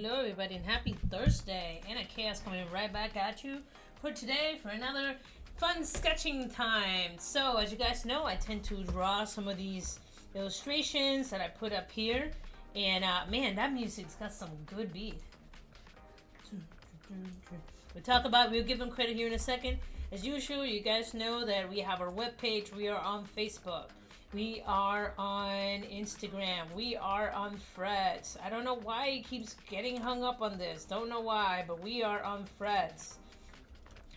Hello everybody and happy Thursday. Anna Chaos coming right back at you for today for another fun sketching time. So as you guys know, I tend to draw some of these illustrations that I put up here. And man, that music's got some good beat. We'll give them credit here in a second. As usual, you guys know that we have our webpage. We are on Facebook. We are on Instagram. We are on Threads. I don't know why he keeps getting hung up on this. Don't know why, but we are on Threads.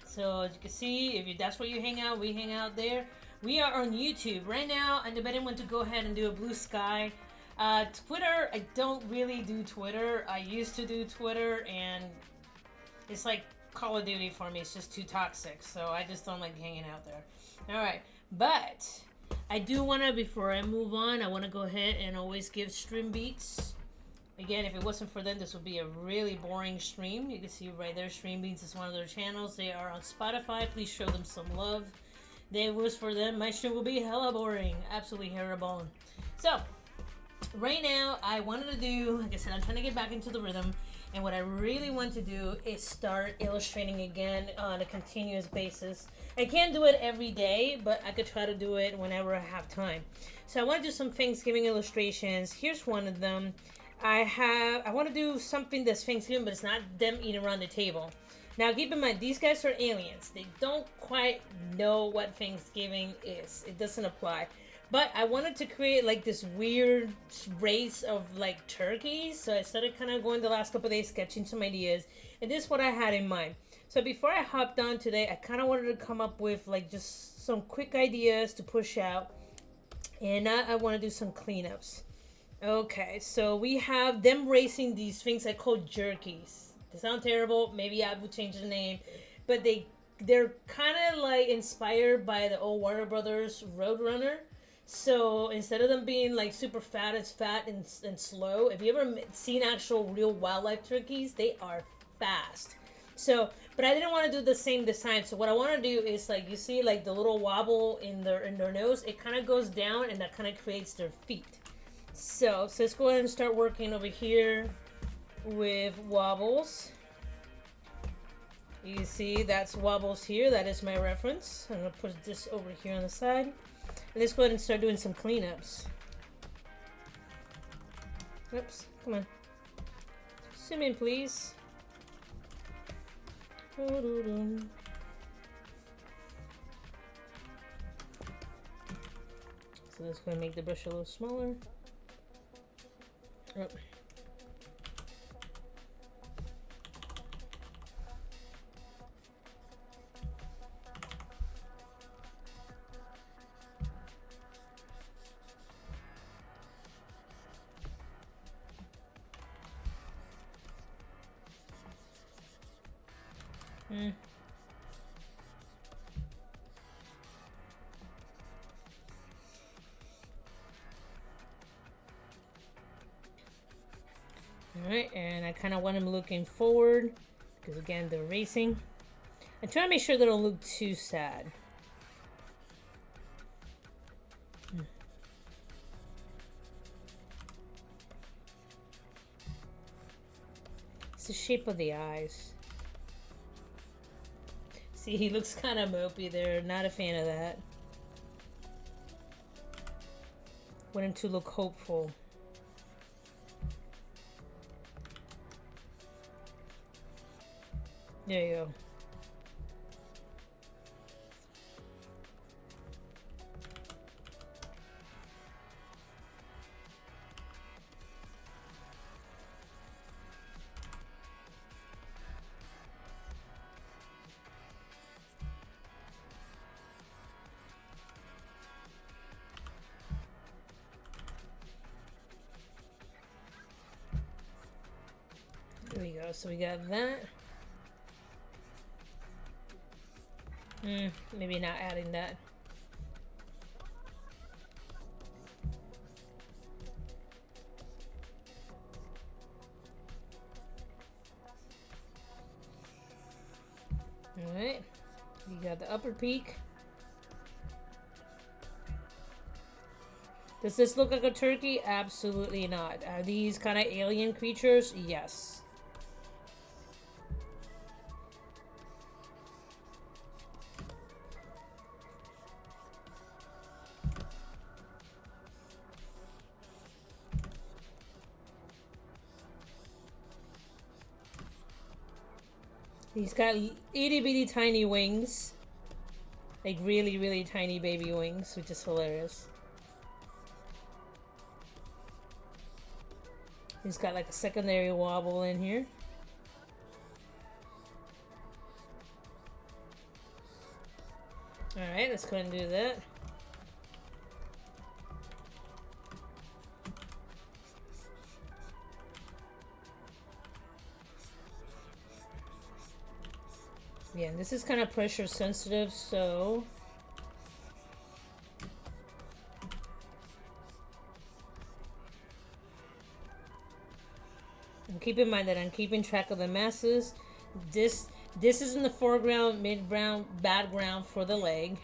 So as you can see, if that's where you hang out, we hang out there. We are on YouTube. Right now, I'm debating when to go ahead and do a blue sky. Twitter, I don't really do Twitter. I used to do Twitter, and it's like Call of Duty for me. It's just too toxic, so I just don't like hanging out there. Alright, but I do want to, before I move on, I want to go ahead and always give stream beats. Again, if it wasn't for them, this would be a really boring stream. You can see right there, Stream Beats is one of their channels. They are on Spotify. Please show them some love. If it was for them, my stream will be hella boring. Absolutely horrible. So, right now, I wanted to do, like I said, I'm trying to get back into the rhythm. And what I really want to do is start illustrating again on a continuous basis. I can't do it every day, but I could try to do it whenever I have time. So I want to do some Thanksgiving illustrations. Here's one of them. I want to do something that's Thanksgiving, but it's not them eating around the table. Now keep in mind, these guys are aliens. They don't quite know what Thanksgiving is. It doesn't apply. But I wanted to create like this weird race of like turkeys. So I started kind of going the last couple of days sketching some ideas. And this is what I had in mind. So before I hopped on today, I kind of wanted to come up with like just some quick ideas to push out. And now I want to do some cleanups. Okay, so we have them racing these things I call jerkies. They sound terrible. Maybe I would change the name. But they're kind of like inspired by the old Warner Brothers Roadrunner. So instead of them being like super fat, it's fat and slow. If you ever seen actual real wildlife turkeys, they are fast. So, but I didn't want to do the same design. So what I want to do is like, you see like the little wobble in their nose, it kind of goes down and that kind of creates their feet. So let's go ahead and start working over here with wobbles. You see that's wobbles here. That is my reference. I'm going to put this over here on the side. And let's go ahead and start doing some cleanups. Oops, come on. Zoom in, please. So let's go and make the brush a little smaller. Oh. Alright, and I kind of want them looking forward because again they're racing. I'm trying to make sure they don't look too sad. It's the shape of the eyes. See, he looks kind of mopey there. Not a fan of that. Want him to look hopeful. There you go. There we go. So we got that. Maybe not adding that. Alright, you got the upper peak. Does this look like a turkey? Absolutely not. Are these kind of alien creatures? Yes. He's got itty bitty tiny wings. Like really, really tiny baby wings, which is hilarious. He's got like a secondary wobble in here. Alright, let's go ahead and do that. Yeah, this is kind of pressure sensitive, so and keep in mind that I'm keeping track of the masses. This is in the foreground, mid-ground, background for the leg.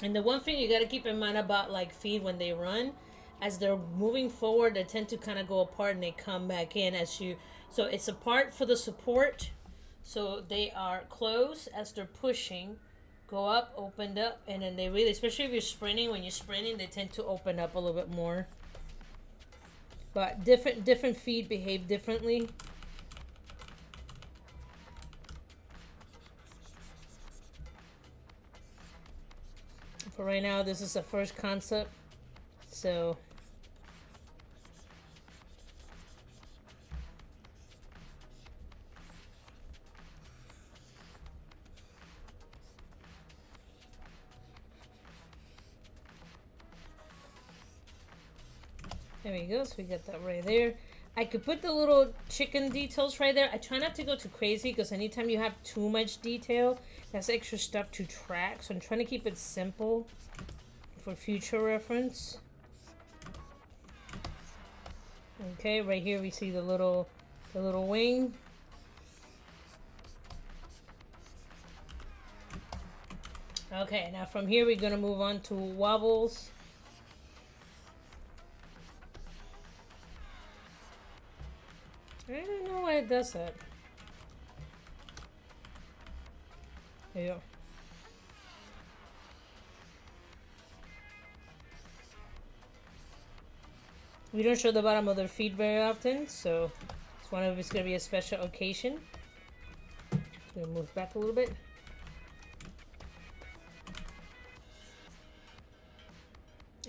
And the one thing you got to keep in mind about like feet when they run, as they're moving forward, they tend to kind of go apart and they come back in as you. So it's apart for the support. So they are closed as they're pushing, go up, opened up, and then they really, especially if you're sprinting, when you're sprinting, they tend to open up a little bit more. But different feet behave differently. For right now, this is the first concept, so there we go. So we got that right there. I could put the little chicken details right there. I try not to go too crazy because anytime you have too much detail, that's extra stuff to track. So I'm trying to keep it simple for future reference. Okay, right here we see the little wing. Okay, now from here we're gonna move on to wobbles. I don't know why it does that. There you go. We don't show the bottom of their feet very often, so it's one of it's gonna be a special occasion. Gonna move back a little bit.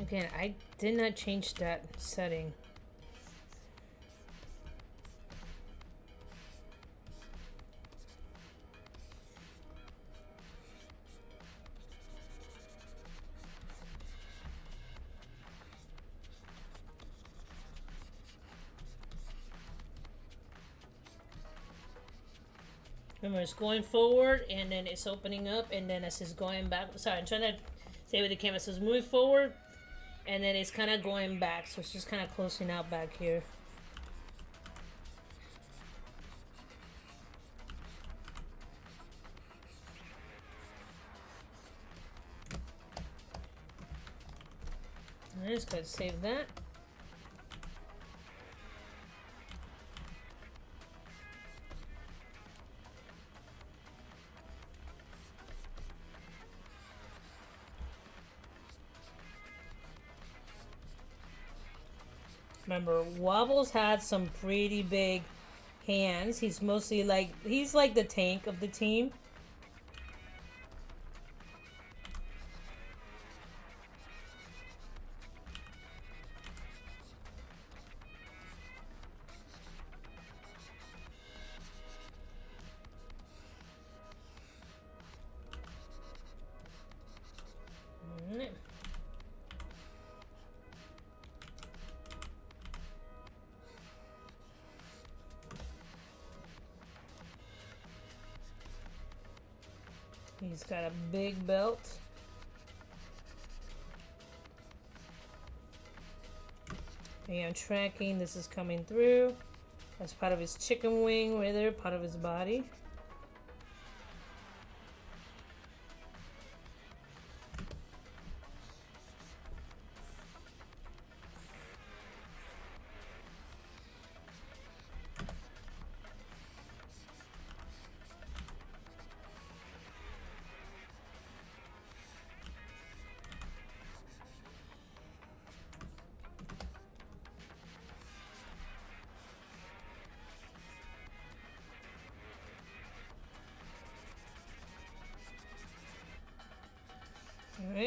Again, I did not change that setting. Remember, it's going forward, and then it's opening up, and then as it's going back. Sorry, I'm trying to say with the camera. So it's moving forward, and then it's kind of going back. So it's just kind of closing out back here. Alright, let's go ahead and save that. Remember, Wobbles had some pretty big hands. He's mostly like, he's like the tank of the team. He's got a big belt. And tracking, this is coming through. That's part of his chicken wing right there, part of his body.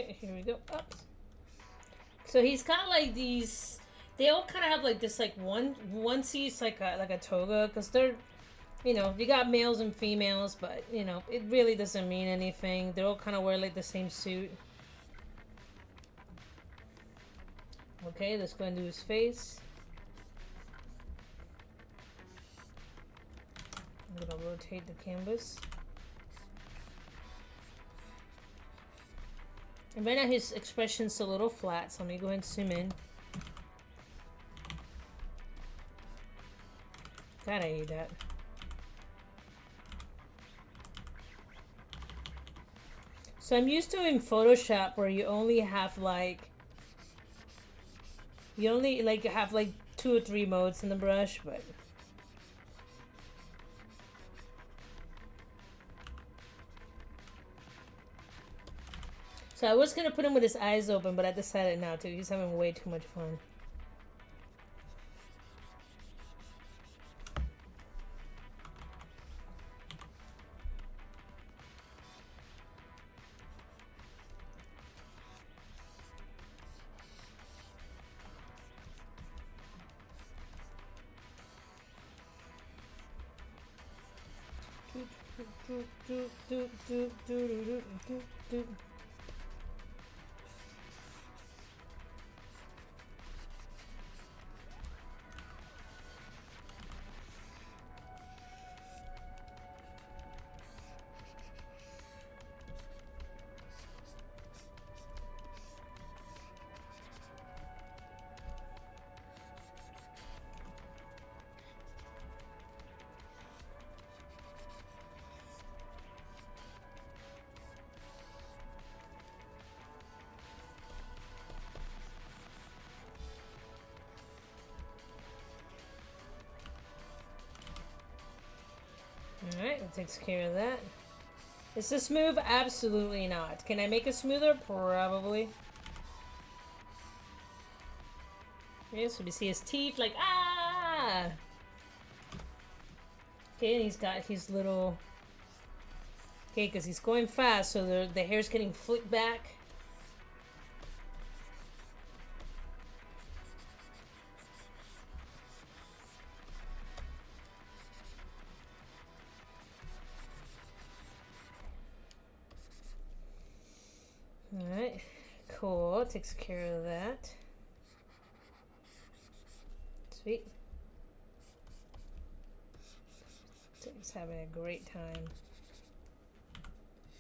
Alright, here we go. Up. So he's kind of like these. They all kind of have like this, like one onesies, like a toga, because they're, you know, you got males and females, but you know, it really doesn't mean anything. They all kind of wear like the same suit. Okay, let's go and do his face. I'm gonna rotate the canvas. And right now his expression's a little flat, so let me go ahead and zoom in. God, I hate that. So I'm used to in Photoshop where you only have like, you only like have like 2 or 3 modes in the brush, but so I was gonna put him with his eyes open, but I decided not to. He's having way too much fun. Alright, that takes care of that. Is this smooth? Absolutely not. Can I make it smoother? Probably. Okay, so we see his teeth, like, ah! Okay, and he's got his little... Okay, because he's going fast, so the hair's getting flicked back. Alright, cool. Takes care of that. Sweet. So he's having a great time.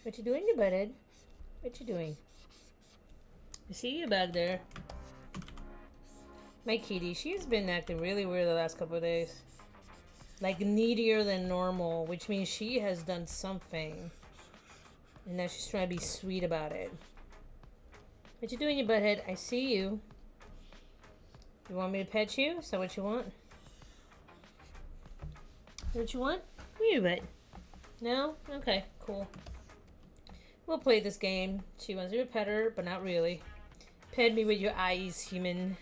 What you doing, you butthead? What you doing? I see you back there. My kitty, she's been acting really weird the last couple of days. Like needier than normal, which means she has done something. And now she's trying to be sweet about it. What you doing, you butthead? I see you. You want me to pet you? Is that what you want? What you want? Come here, butt. No? Okay, cool. We'll play this game. She wants you to pet her, but not really. Pet me with your eyes, human.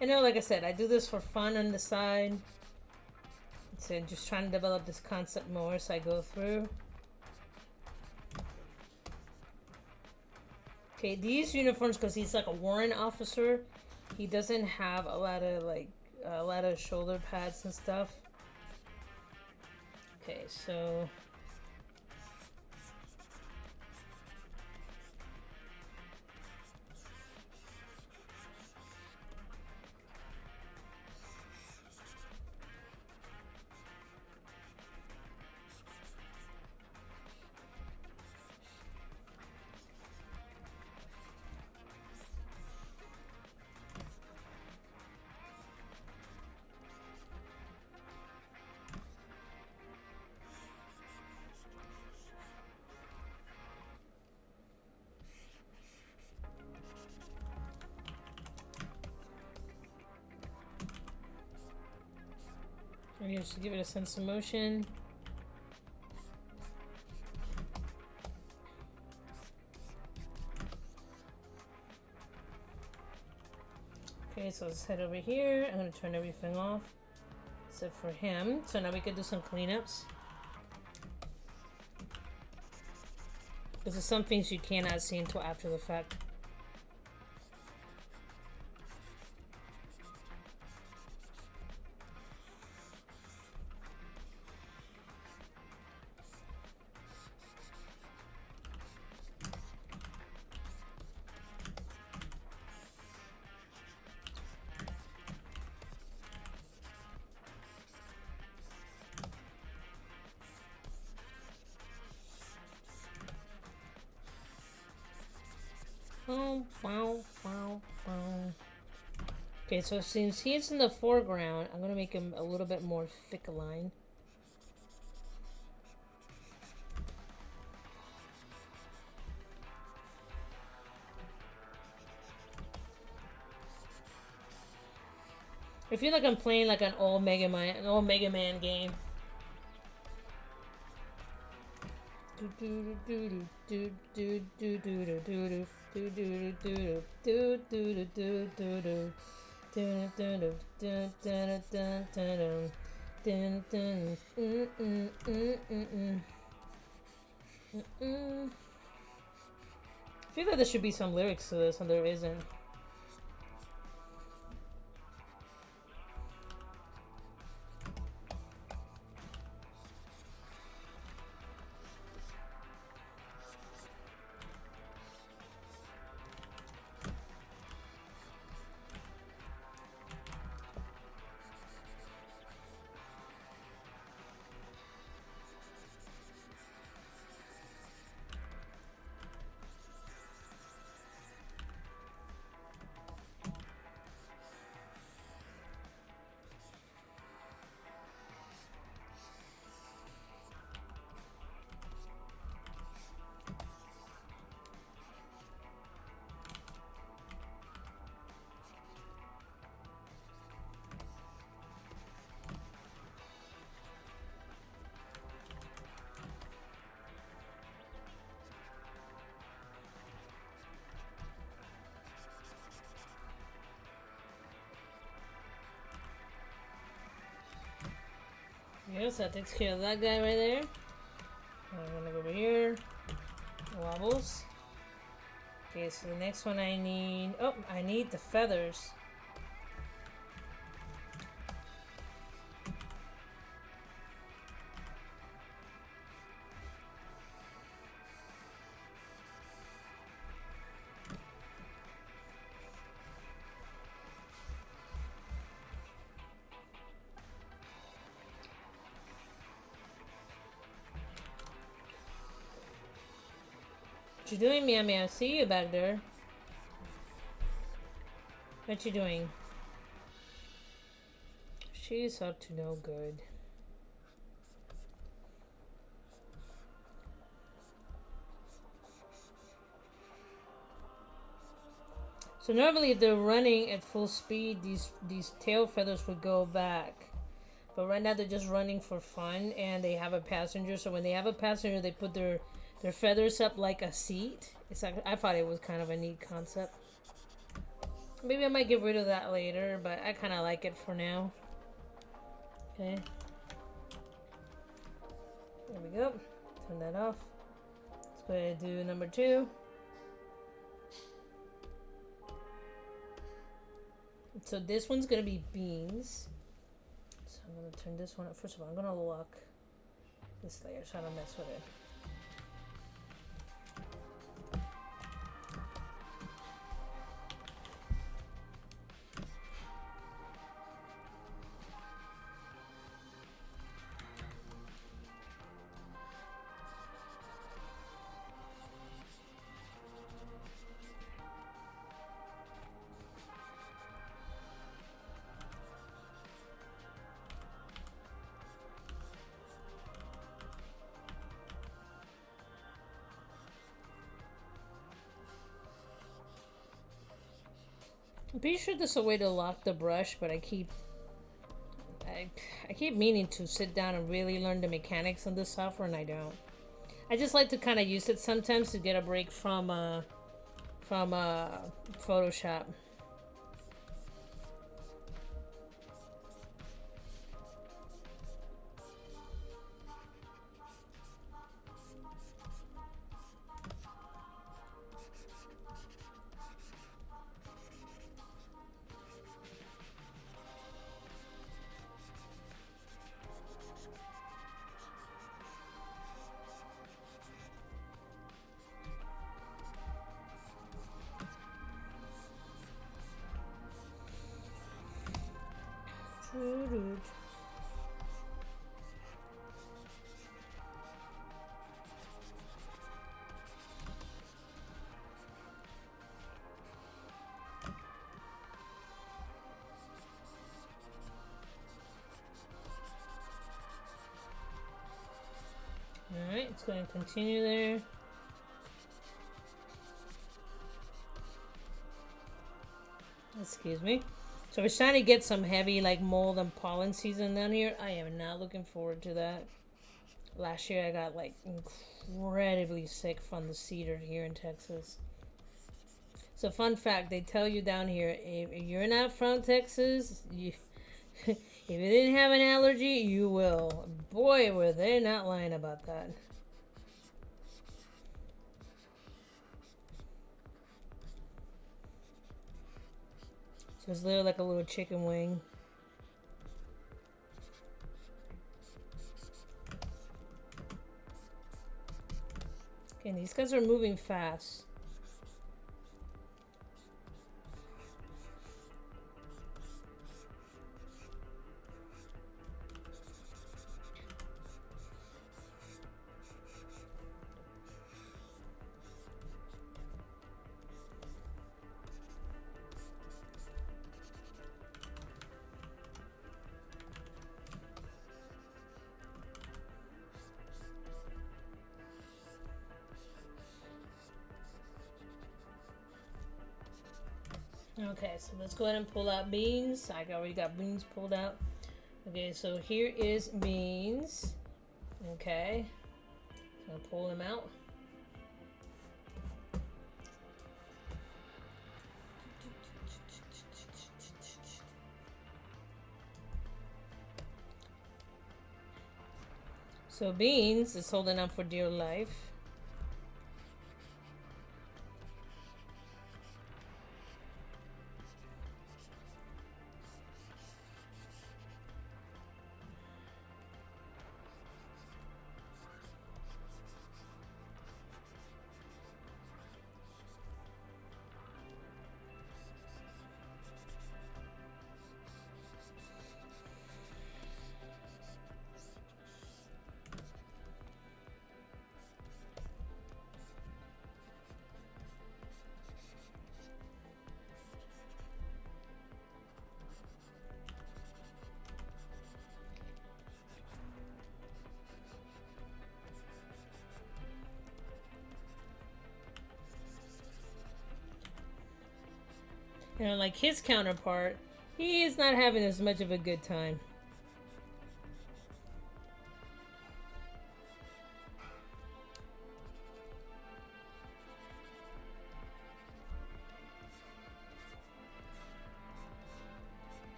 I know, like I said, I do this for fun on the side. So I'm just trying to develop this concept more as I go through. Okay, these uniforms, because he's like a warrant officer, he doesn't have a lot of shoulder pads and stuff. Okay, so just give it a sense of motion. Okay, so let's head over here. I'm gonna turn everything off except for him. So now we can do some cleanups. Because there's some things you cannot see until after the fact. Okay, so since he's in the foreground, I'm gonna make him a little bit more thick line. I feel like I'm playing like an old Mega Man game. I feel like there should be some lyrics to this, and there isn't. Yes, that takes care of that guy right there. I'm gonna go over here. Wobbles. Okay, so the next one I need... Oh, I need the feathers. What you doing, Meow Meow? I see you back there. What you doing? She's up to no good. So normally if they're running at full speed, these tail feathers would go back. But right now they're just running for fun, and they have a passenger. So when they have a passenger, they put their feathers up like a seat. It's like, I thought it was kind of a neat concept. Maybe I might get rid of that later, but I kind of like it for now. Okay. There we go. Turn that off. Let's go ahead and do number 2. So this one's gonna be beans. So I'm gonna turn this one up. First of all, I'm gonna lock this layer so I don't mess with it. I'm pretty sure there's a way to lock the brush, but I keep meaning to sit down and really learn the mechanics of this software, and I don't. I just like to kind of use it sometimes to get a break from Photoshop. it's going to continue there. Excuse me. So we're trying to get some heavy like mold and pollen season down here. I am not looking forward to that. Last year I got like incredibly sick from the cedar here in Texas. So fun fact, they tell you down here, if you're not from Texas, you if you didn't have an allergy, you will. Boy, were they not lying about that. So it's literally like a little chicken wing. Okay, these guys are moving fast. Okay, so let's go ahead and pull out beans. I already got beans pulled out. Okay, so here is beans. Okay, so I'll pull them out. So beans is holding up for dear life. You know, like his counterpart, he is not having as much of a good time.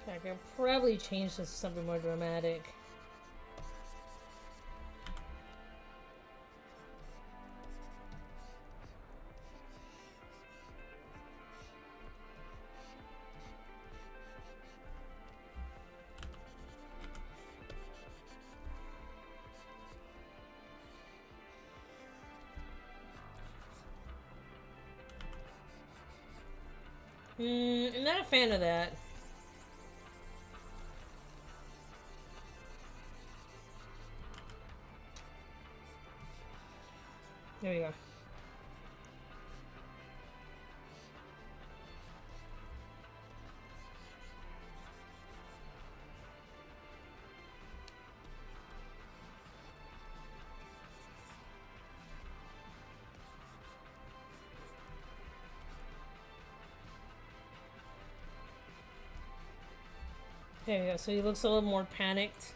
I could probably change this to something more dramatic. I'm not a fan of that. There we go. There we go. So he looks a little more panicked.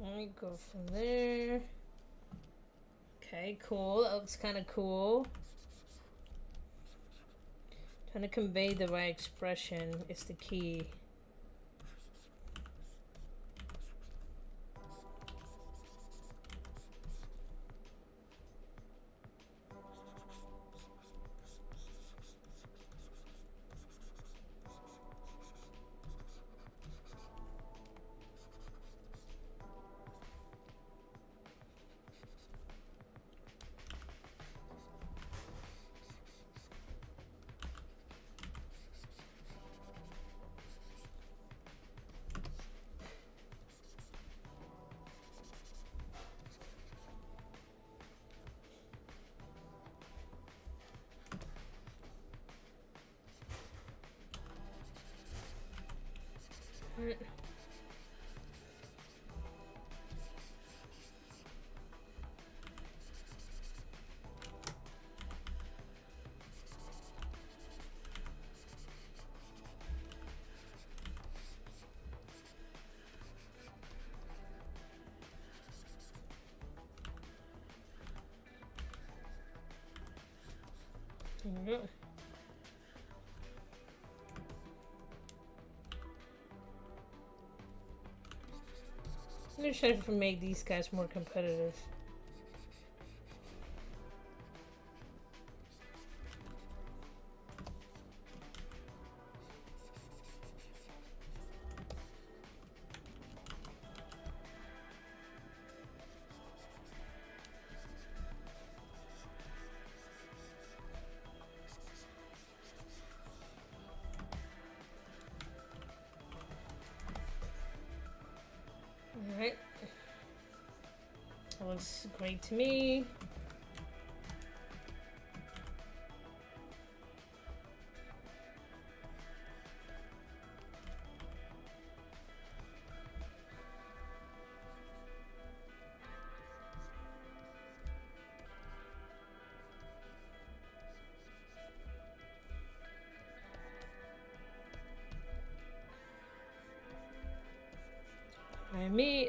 Let me go from there. Okay, cool. That looks kind of cool. Trying to convey the right expression is the key. Right. There we go. I'm gonna try to make these guys more competitive. Alright. That looks great to me.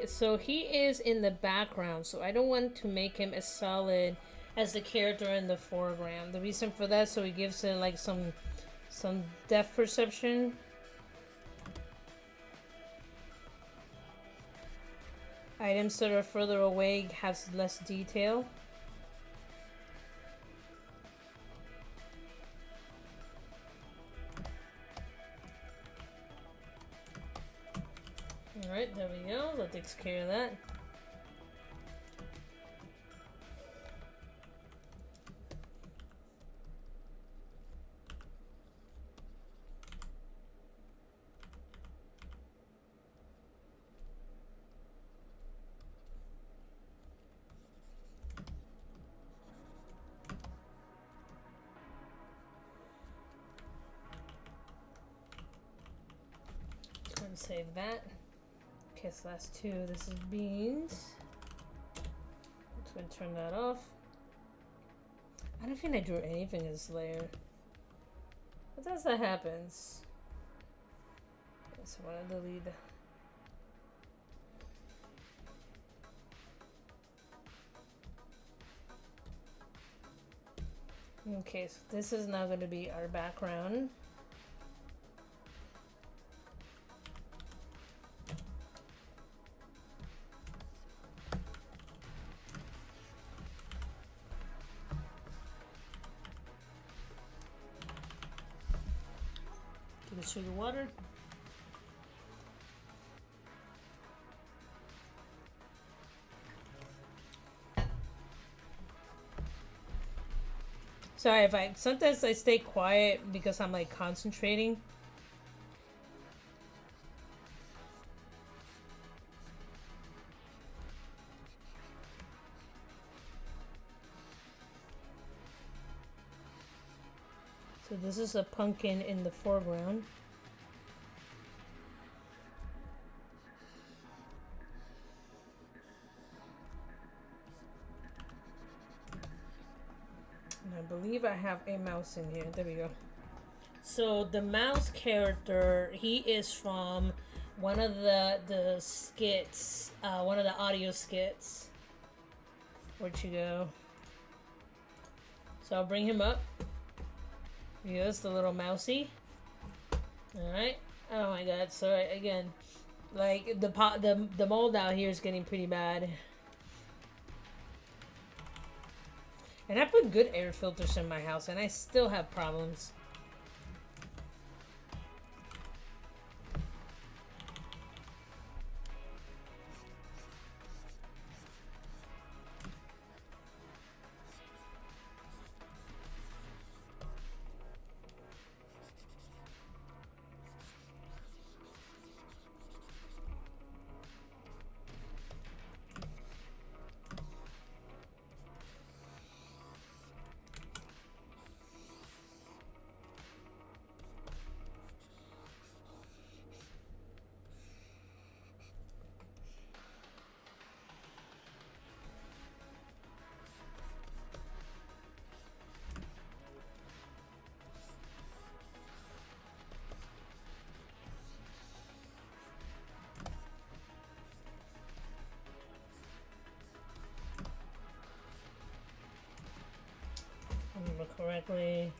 So he is in the background, so I don't want to make him as solid as the character in the foreground. The reason for that, so he gives it like some depth perception. Items that are further away has less detail. Alright, there we go. That takes care of that. Just going to save that. Okay, so that's 2. This is beans. Just going to turn that off. I don't think I drew anything in this layer. What does that happens? So I want to delete. Okay, so this is now going to be our background. Give it sugar water. Sorry if sometimes I stay quiet because I'm like concentrating. So this is a pumpkin in the foreground. I believe I have a mouse in here. There we go. So the mouse character, he is from one of the skits, one of the audio skits. Where'd you go? So I'll bring him up. Yes, the little mousey. All right. Oh my God. So again, like the mold out here is getting pretty bad. And I put good air filters in my house, and I still have problems. correctly.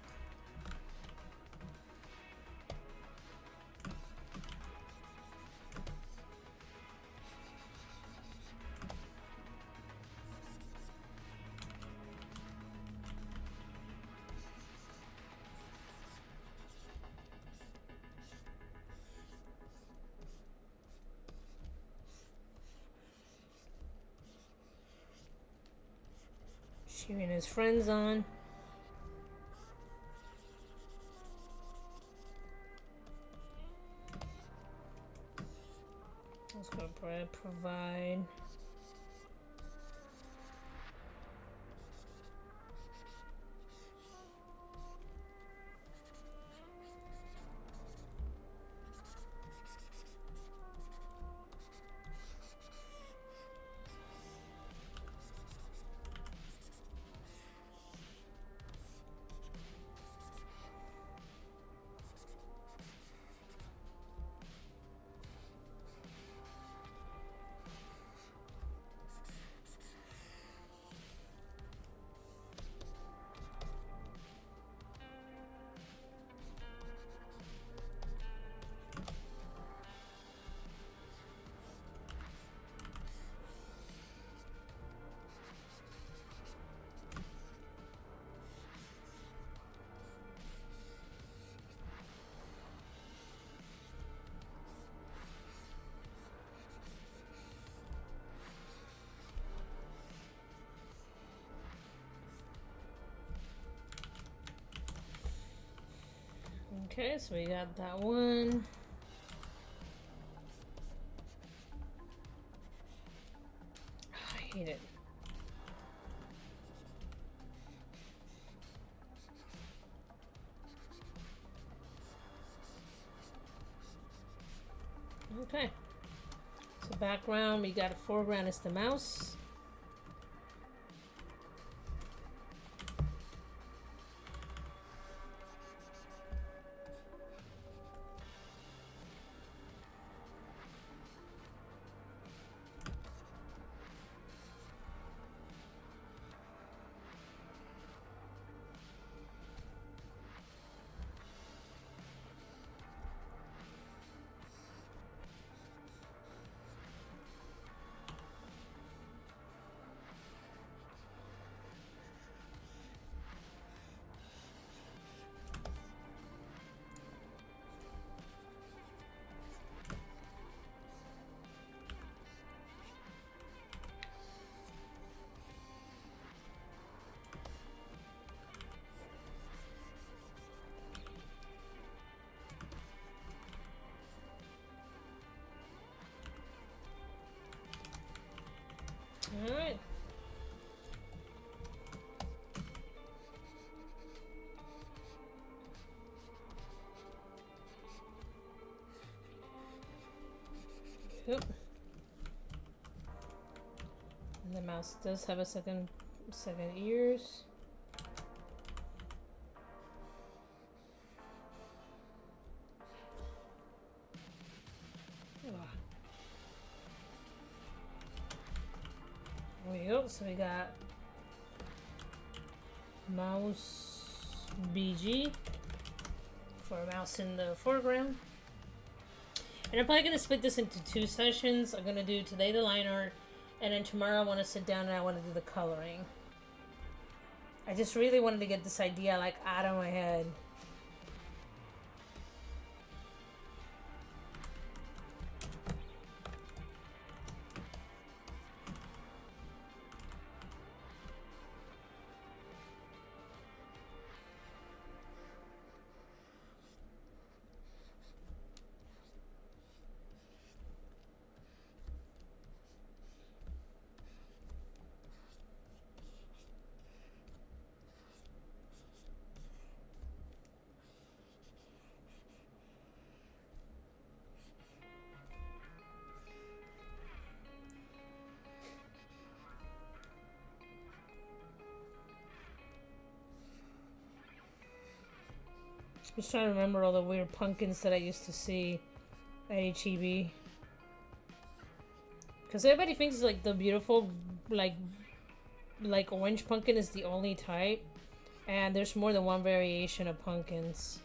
Cheering his friends on. Let's go provide. Okay, so we got that one. I hate it. Okay. So background, we got a foreground is the mouse. All right. Yep. And the mouse does have a second ears. There we go. So we got mouse BG for a mouse in the foreground. And I'm probably going to split this into 2 sessions. I'm going to do today the line art, and then tomorrow I want to sit down and I want to do the coloring. I just really wanted to get this idea like out of my head. Just trying to remember all the weird pumpkins that I used to see at HEB. Because everybody thinks like the beautiful, like orange pumpkin is the only type. And there's more than one variation of pumpkins.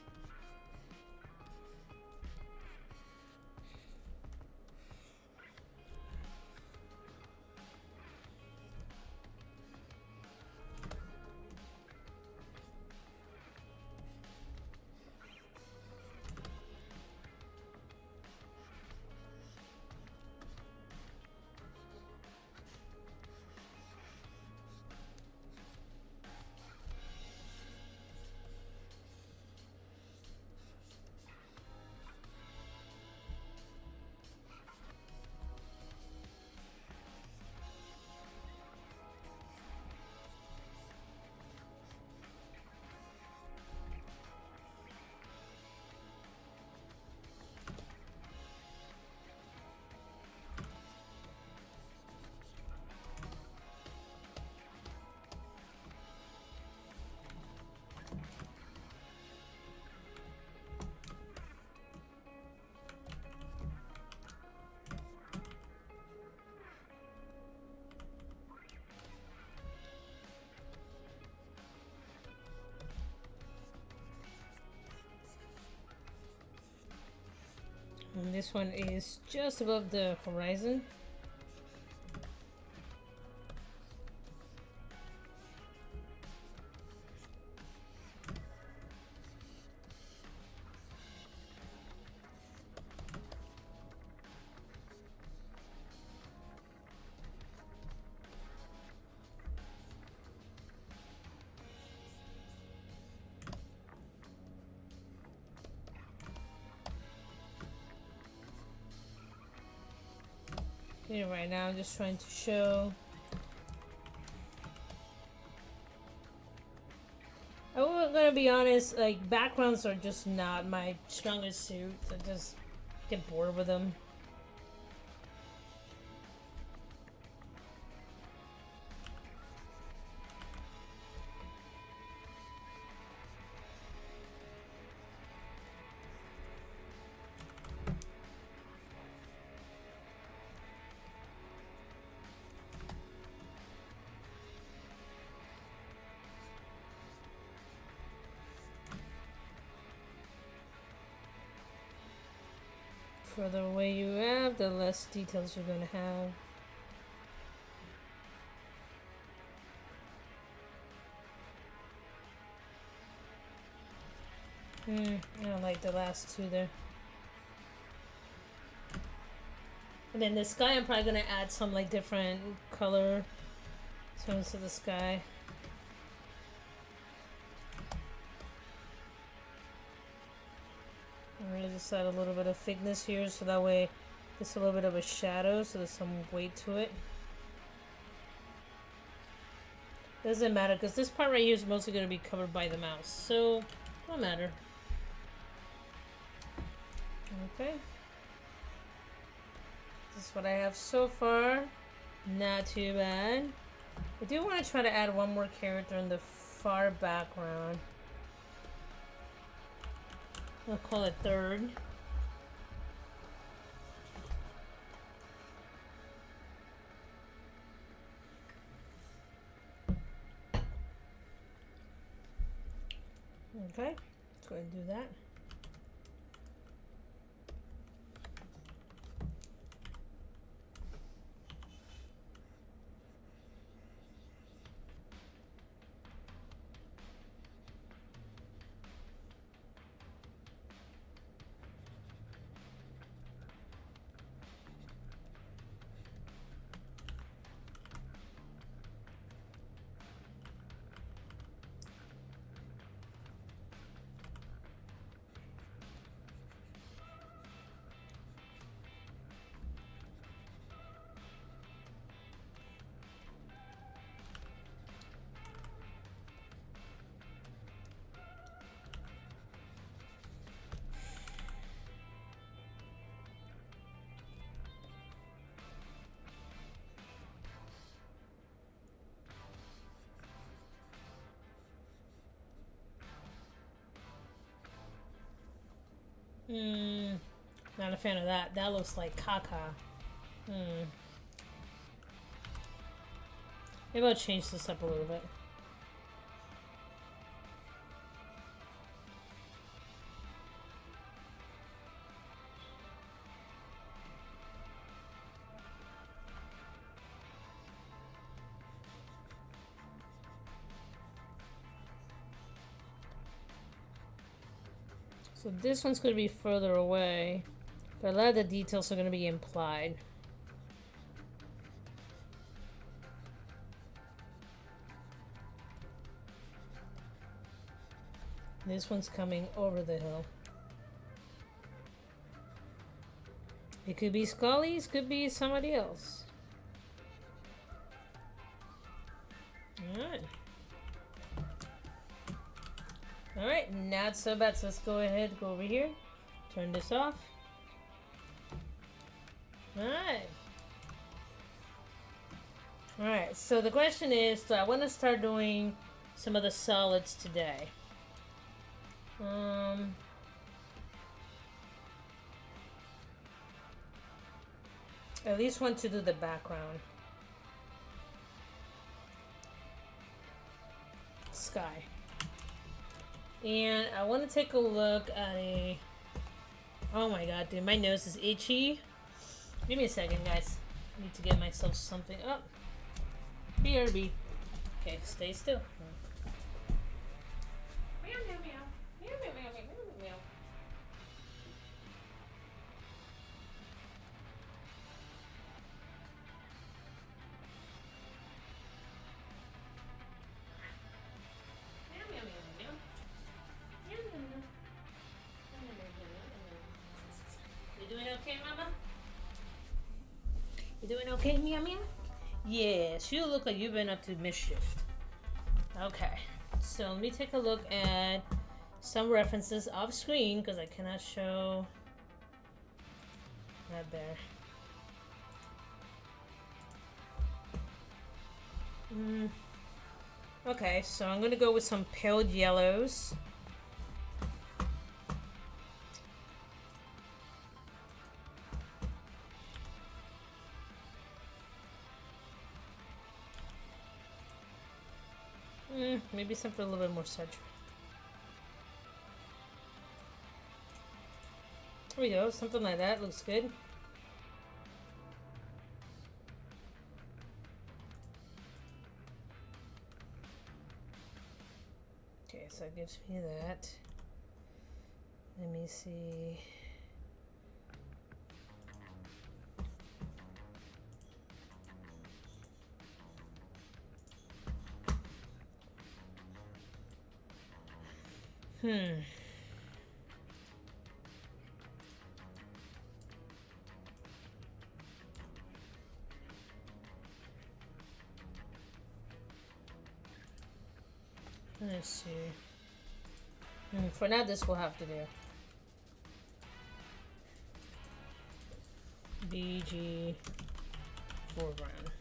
And this one is just above the horizon. Here right now, I'm just trying to show. I'm gonna be honest, like backgrounds are just not my strongest suit. I just get bored with them. Further away you have, the less details you're gonna have. I don't like the last two there. And then the sky, I'm probably gonna add some like different color tones to the sky. I'm gonna just add a little bit of thickness here, so that way there's a little bit of a shadow, so there's some weight to it. Doesn't matter, because this part right here is mostly going to be covered by the mouse, so don't matter. Okay. This is what I have so far. Not too bad. I do want to try to add one more character in the far background. I'll call it third. Okay, let's go ahead and do that. Not a fan of that. That looks like caca. Maybe I'll change this up a little bit. So this one's going to be further away, but a lot of the details are going to be implied. This one's coming over the hill. It could be Scully's, could be somebody else. Alright. Alright, not so bad. So let's go ahead, go over here. Turn this off. Alright. Alright, so the question is, so I want to start doing some of the solids today. I at least want to do the background. Sky. And I want to take a look at a... Oh my god, dude, my nose is itchy. Give me a second, guys. I need to get myself something up. BRB. Okay, stay still. Meow, meow, meow. Meow, meow, meow, meow, meow. You doing okay, Mama? You doing okay, Meow Meow? Yes, you look like you've been up to mischief. Okay, so let me take a look at some references off screen because I cannot show that there. Okay, so I'm gonna go with some pale yellows. Maybe something a little bit more saturated. There we go, something like that looks good. Okay, so that gives me that. Let me see. Let's see. For now, this will have to do. BG foreground.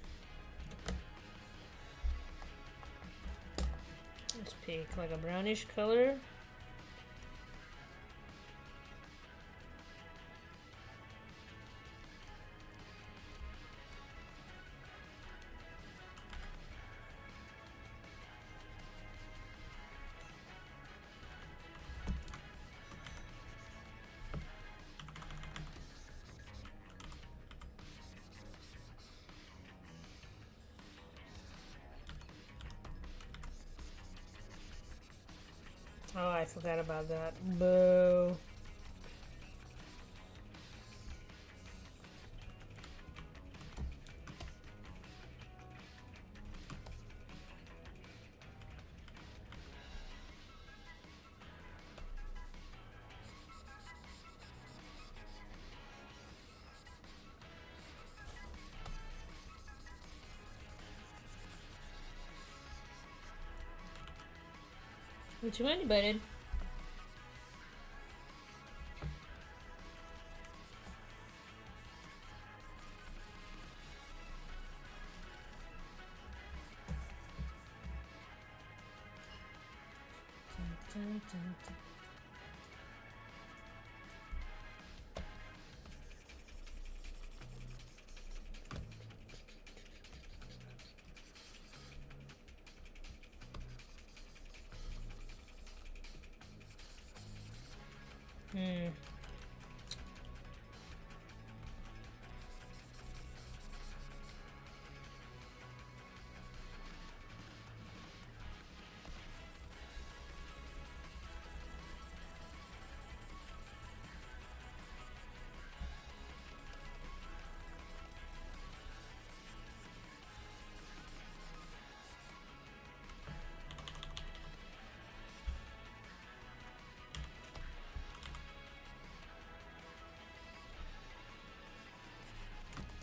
Let's pick like a brownish color. Oh, I forgot about that. Boo. What you want, butted?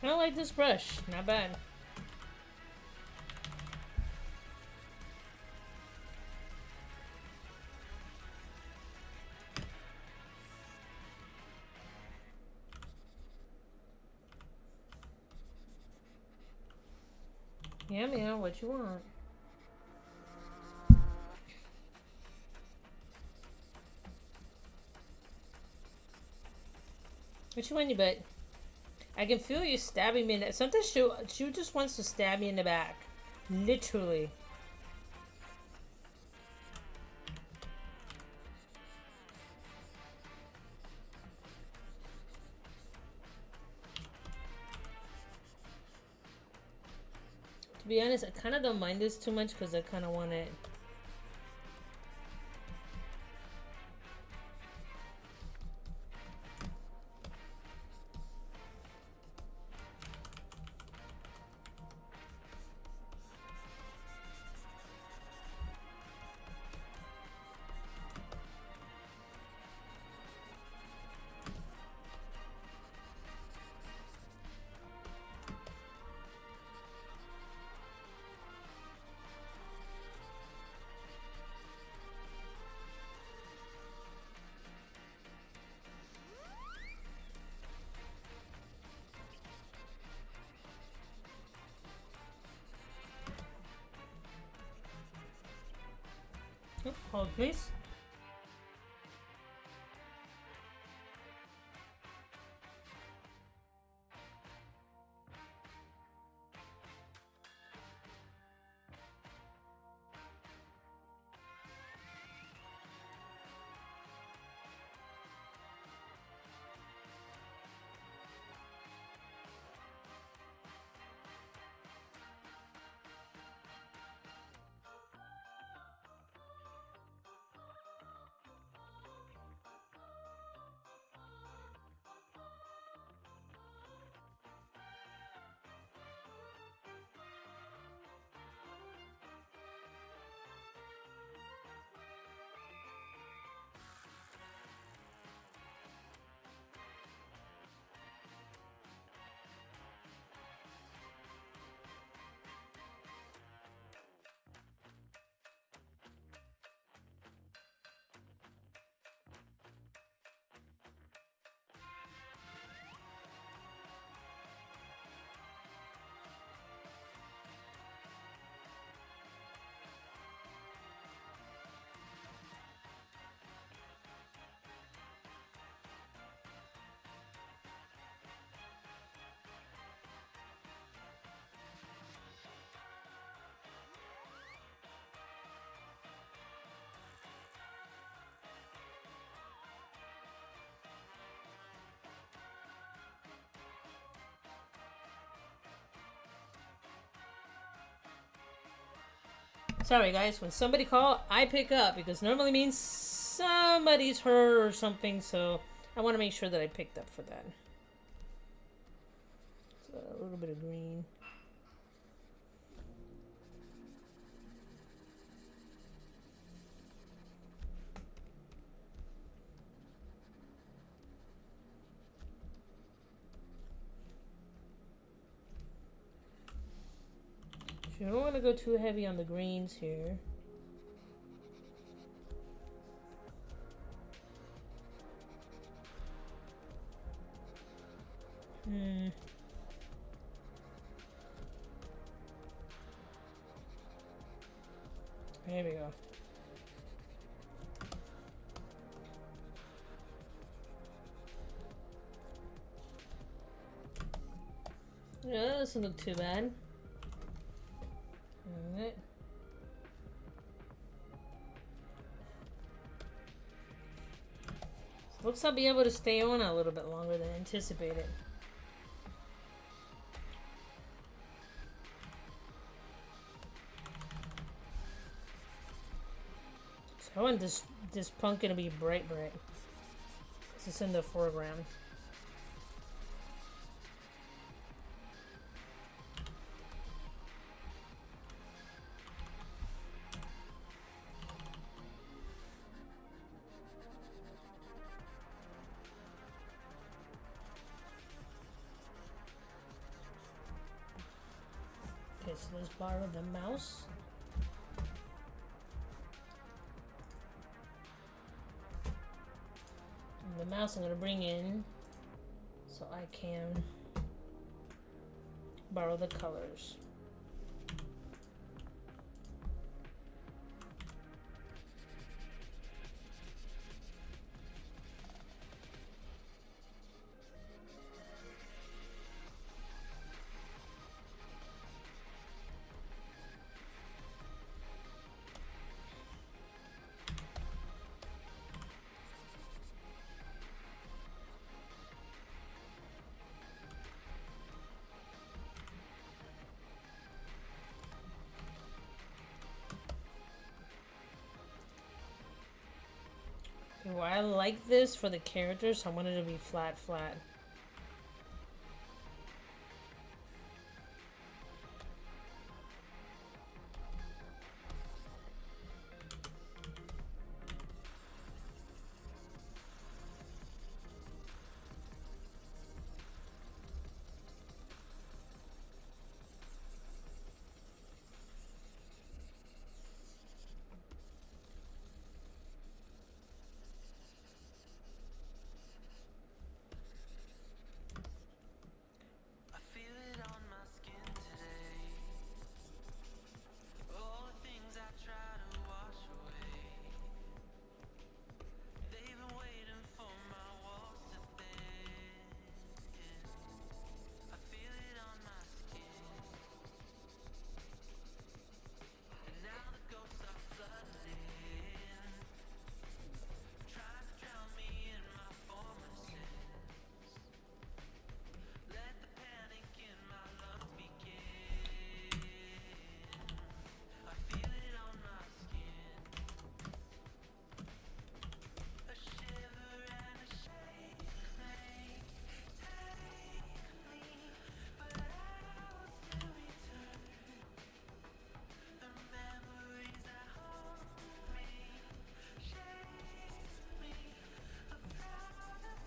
I like this brush. Not bad. Yeah, man, what you want? What you want, you bet? I can feel you stabbing me in the... Sometimes she just wants to stab me in the back. Literally. To be honest, I kind of don't mind this too much because I kind of want it... Hold, please. Sorry, guys. When somebody call, I pick up because normally means somebody's hurt or something. So I want to make sure that I picked up for that. So a little bit of green. You don't want to go too heavy on the greens here. There we go. Yeah, that doesn't look too bad. Alright. Looks like I'll be able to stay on a little bit longer than anticipated. So I want this pumpkin to be bright. This is in the foreground. so let's borrow the mouse. And the mouse I'm gonna bring in so I can borrow the colors. Well, I like this for the characters, so I want it to be flat, flat.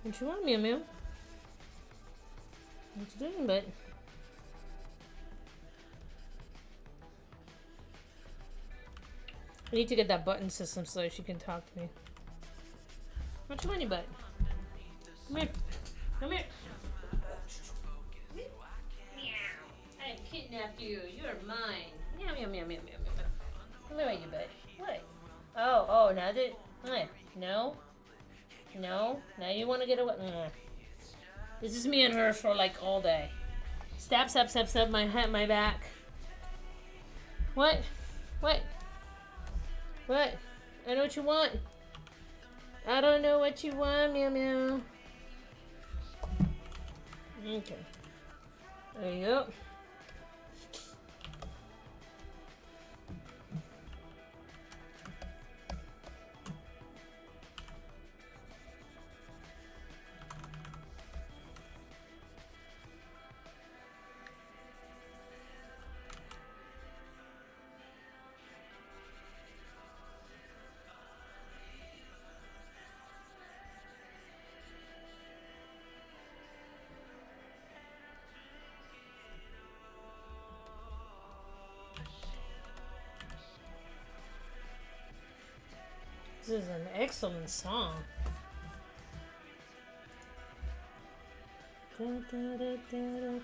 What you want, Mew Mew? What you doing, bud? I need to get that button system so that she can talk to me. What you want, you bud? Come here. Come here. Meow. I kidnapped you. You're mine. Meow, meow, meow, meow, meow, meow. Come here, you bud. What? Oh, now that... What? No? No? Now you want to get away? This is me and her for like all day. Stab, stab, stab, stab my head, my back. What? What? What? I know what you want. I don't know what you want, meow meow. Okay. There you go. This is an excellent song. Da, da, da, da, da, da.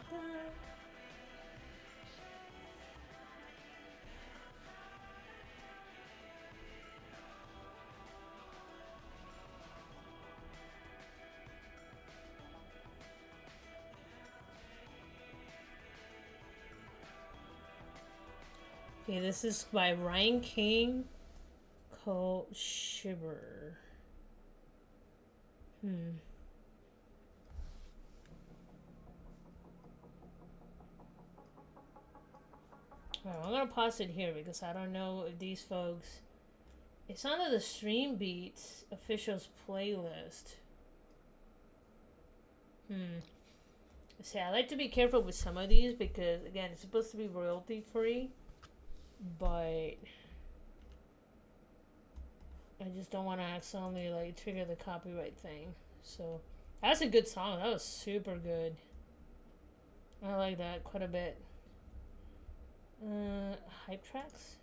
Okay, this is by Ryan King. Called Shiver. Alright, I'm gonna pause it here because I don't know if these folks. It's under the Stream Beats officials playlist. See, I like to be careful with some of these because again, it's supposed to be royalty free, but I just don't want to accidentally like trigger the copyright thing. So that's a good song. That was super good. I like that quite a bit. Hype tracks?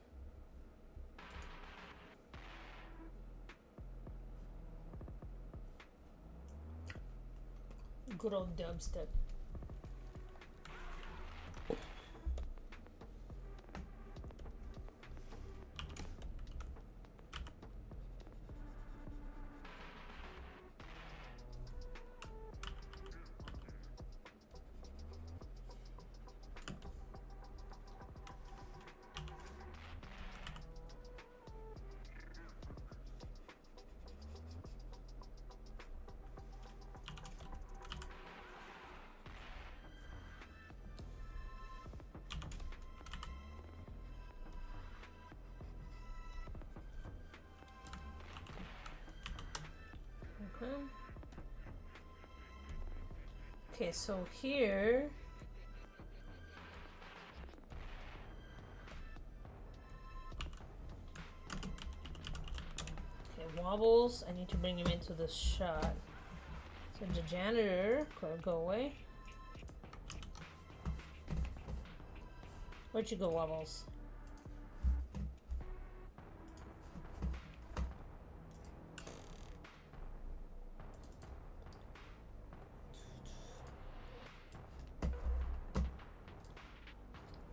Good old dubstep. Okay, so here wobbles. I need to bring him into the shot. So the janitor could go away. Where'd you go, Wobbles?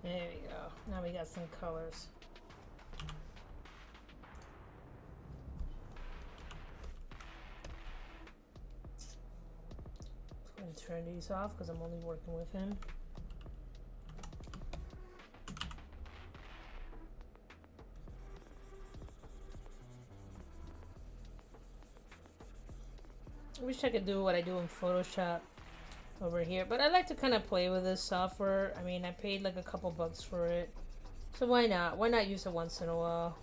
There we go. Now we got some colors. I'm going to turn these off because I'm only working with him. I wish I could do what I do in Photoshop over here, but I like to kind of play with this software. I mean, I paid like a couple bucks for it, so why not? Why not use it once in a while?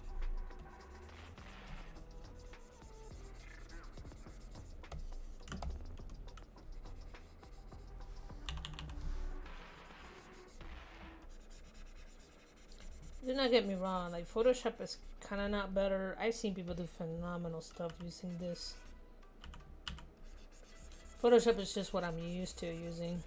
Do not get me wrong, like Photoshop is kind of not better. I've seen people do phenomenal stuff using this. Photoshop is just what I'm used to using.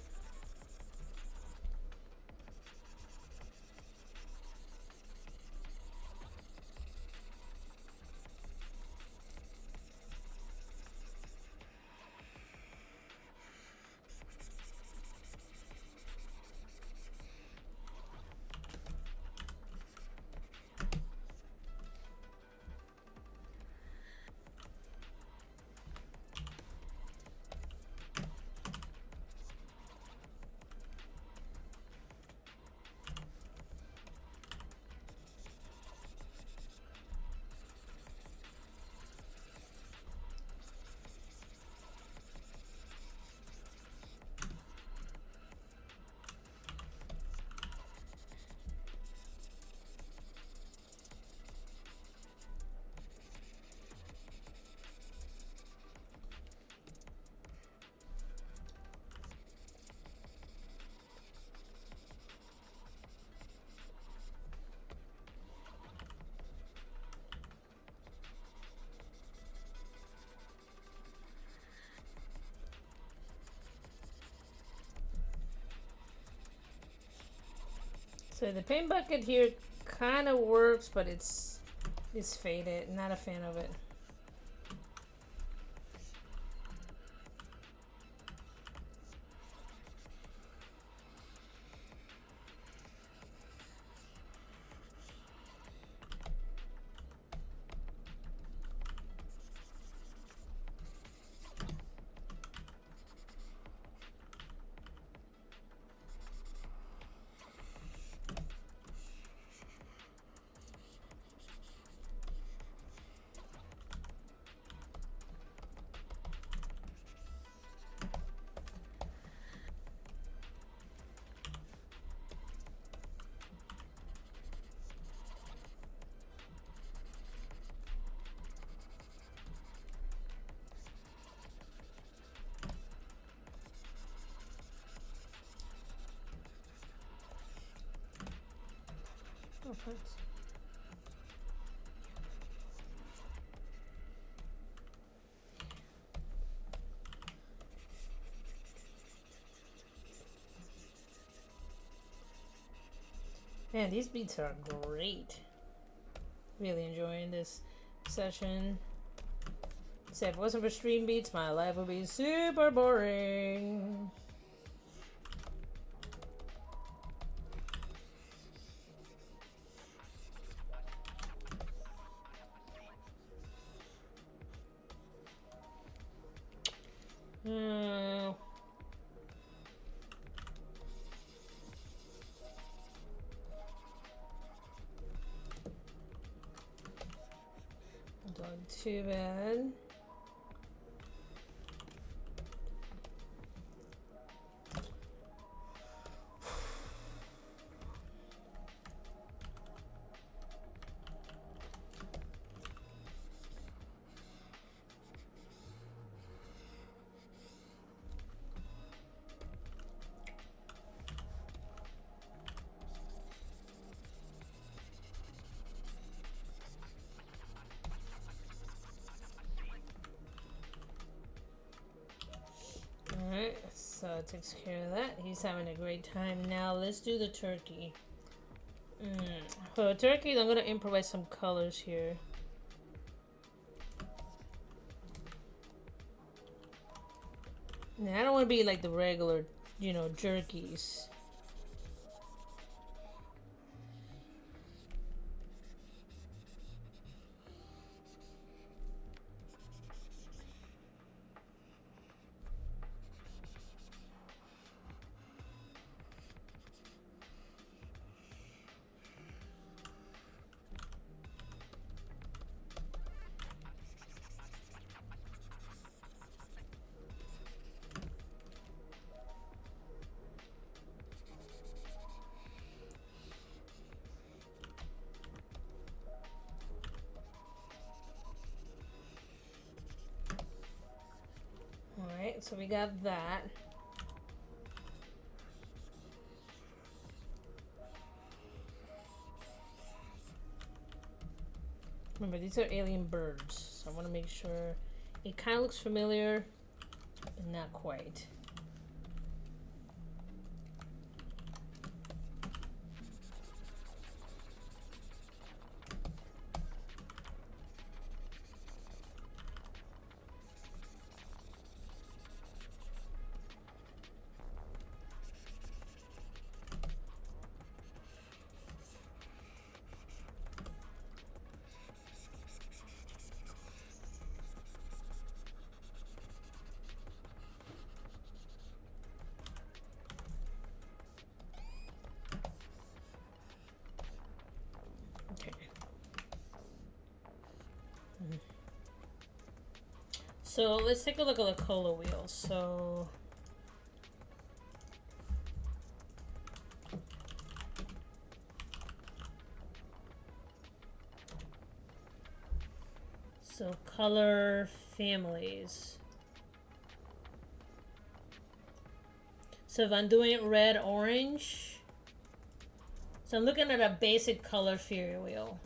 So the paint bucket here kind of works, but it's faded. Not a fan of it. Oh, thanks. Man, these beats are great. Really enjoying this session. So if it wasn't for stream beats, my life would be super boring. Not too bad. Alright, so it takes care of that. He's having a great time. Now let's do the turkey. For turkey, I'm gonna improvise some colors here. Now I don't want to be like the regular, you know, jerkies. Alright, so we got that. Remember, these are alien birds, so I want to make sure it kind of looks familiar, but not quite. So let's take a look at the color wheel. So color families. So if I'm doing red, orange, so I'm looking at a basic color theory wheel.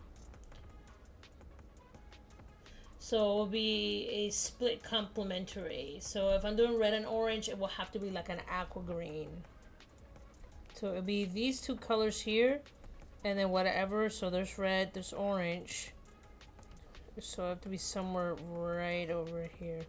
So it will be a split complementary. So if I'm doing red and orange, it will have to be like an aqua green. So it'll be these two colors here, and then whatever. So there's red, there's orange. So I have to be somewhere right over here.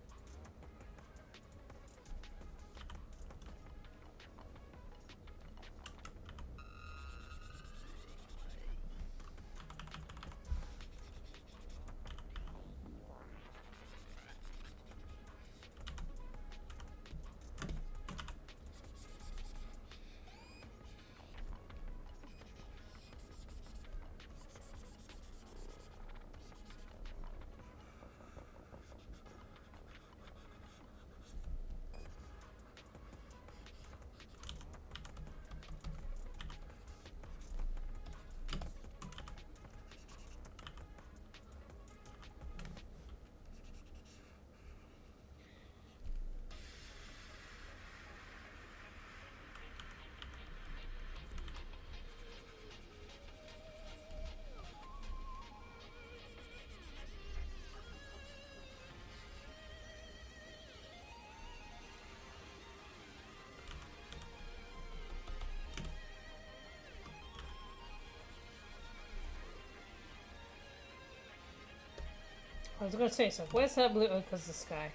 I was gonna say, so where's that blue? Oh, because the sky.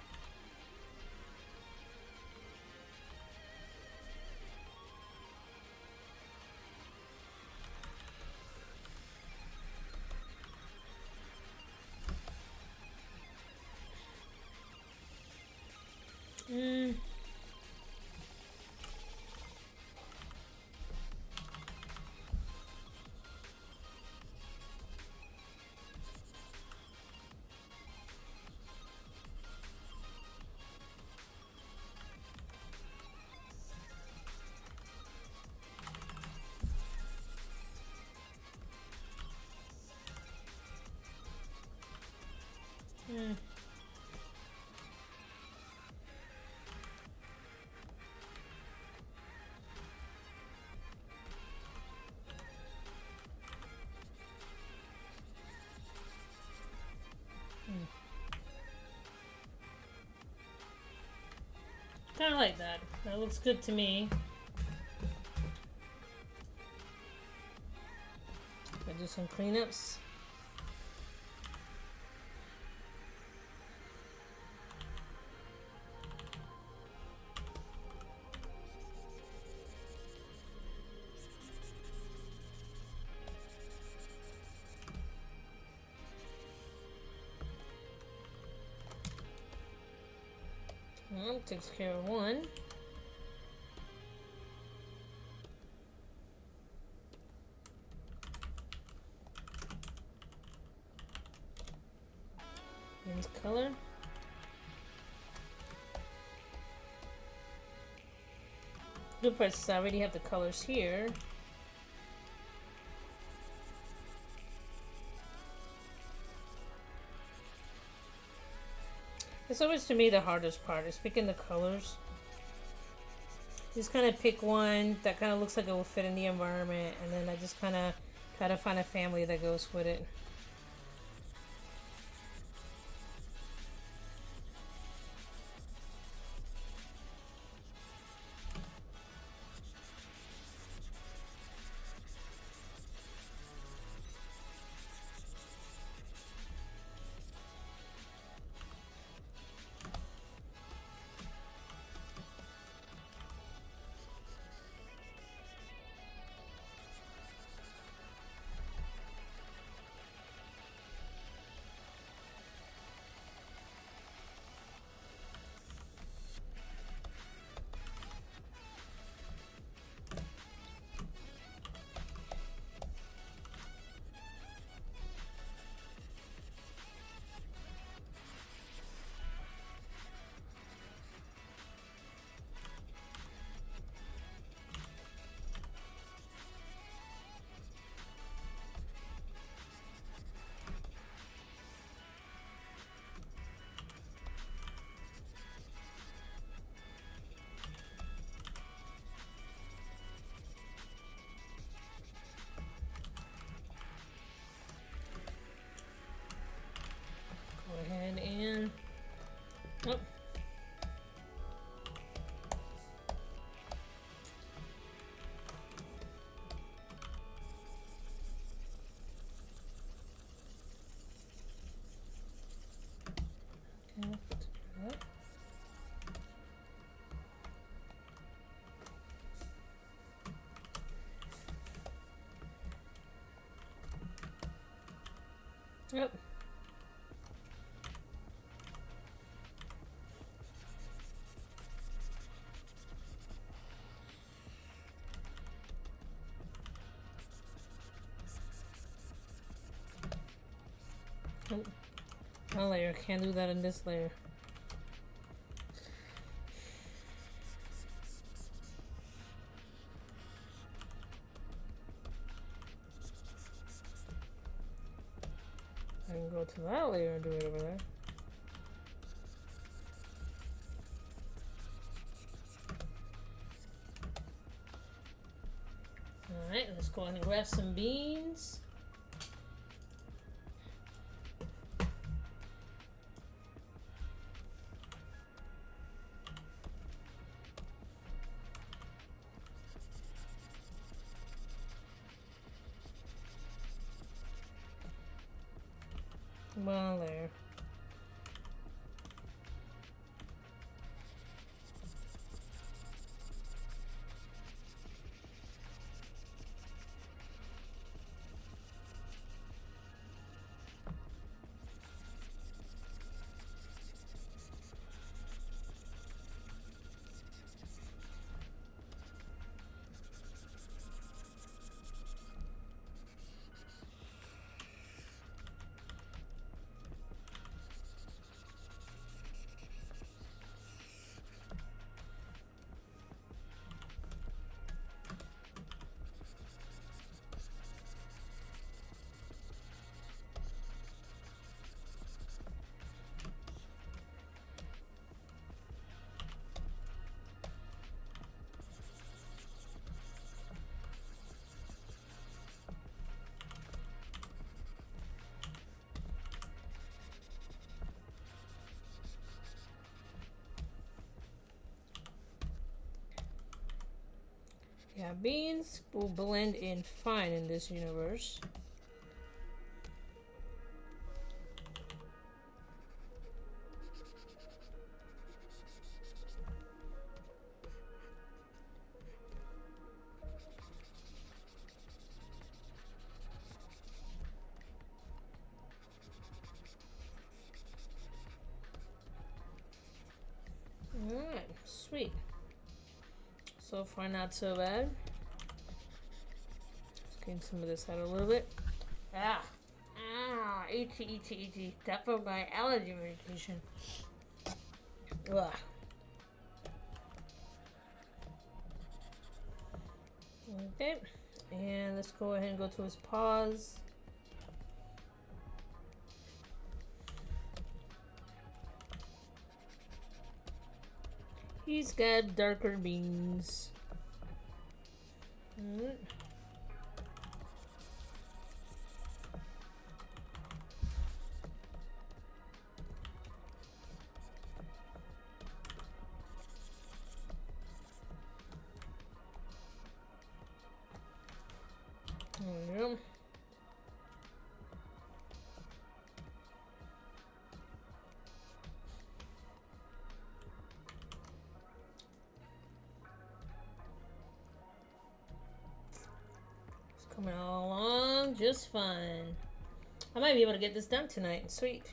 Kind of like that. That looks good to me. I'll do some cleanups. Well, takes care of one. Use color. Good part is I already have the colors here. It's always, to me, the hardest part is picking the colors. Just kind of pick one that kind of looks like it will fit in the environment, and then I just kind of try to find a family that goes with it. Go ahead and... Oh. Yep. Oh, one layer. Can't do that in this layer. I can go to that layer and do it over there. Alright, let's go ahead and grab some beans. One layer. Yeah, beans will blend in fine in this universe. Alright, sweet. So far, not so bad. Let's clean some of this out a little bit. Itchy. That for my allergy medication. Ugh. Okay, and let's go ahead and go to his paws. He's got darker beans. There we go. It's coming along just fine. I might be able to get this done tonight. Sweet.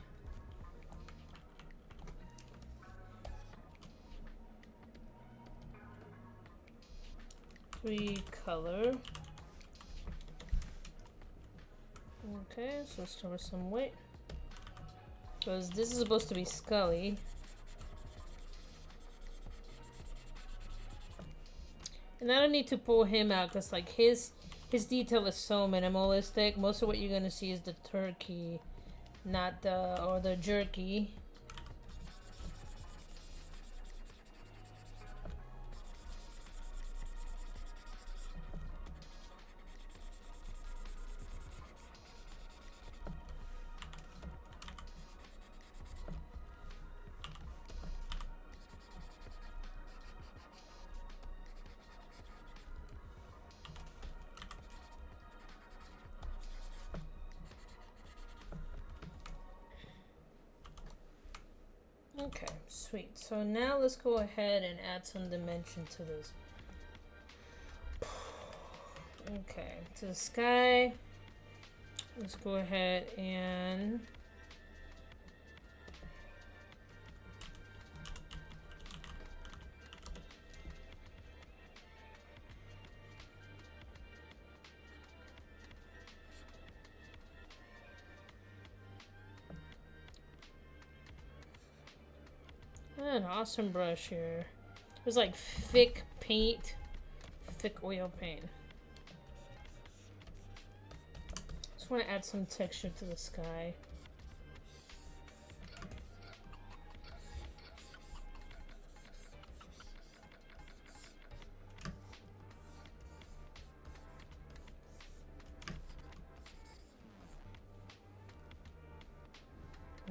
Recolor. Okay, so let's start with some weight. Because this is supposed to be Scully. And I don't need to pull him out because like his detail is so minimalistic. Most of what you're gonna see is the turkey, not the jerky. Okay, sweet. So now let's go ahead and add some dimension to this. Okay, to the sky. Let's go ahead and an awesome brush here. It was like thick paint, thick oil paint. Just want to add some texture to the sky.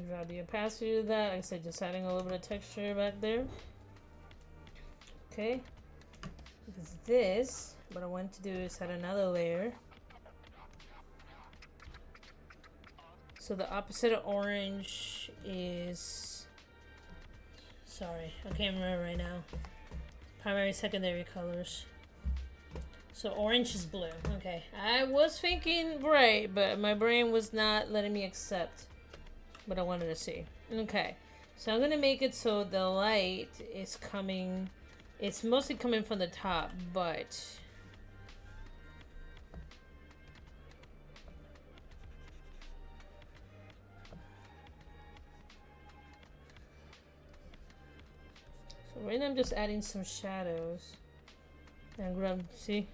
Grab the opacity of that. Like I said, just adding a little bit of texture back there. Okay. Because this, what I want to do is add another layer. So the opposite of orange is... Sorry, I can't remember right now. Primary, secondary colors. So orange is blue. Okay. I was thinking right, but my brain was not letting me accept what I wanted to see. Okay, so I'm gonna make it so the light is coming, it's mostly coming from the top, but so right now I'm just adding some shadows and grab, see?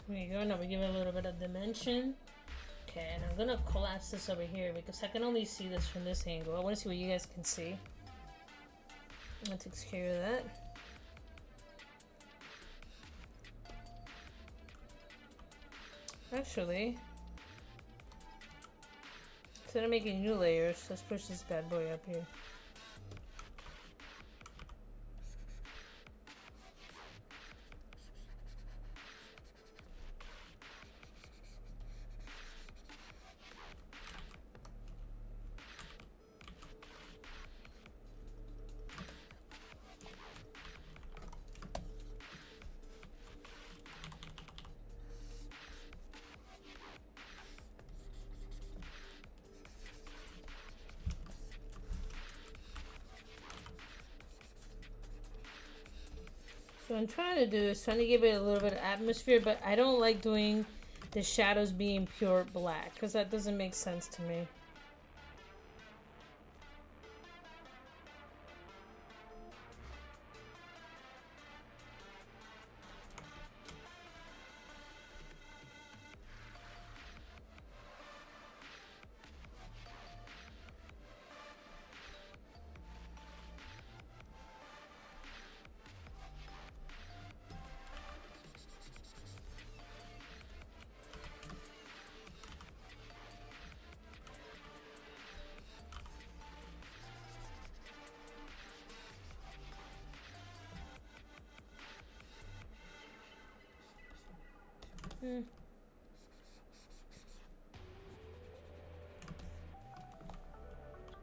There you go. Now we give it a little bit of dimension. Okay, and I'm gonna collapse this over here because I can only see this from this angle. I want to see what you guys can see. That takes care of that. Actually, instead of making new layers, let's push this bad boy up here. So what I'm trying to do is trying to give it a little bit of atmosphere, but I don't like doing the shadows being pure black because that doesn't make sense to me.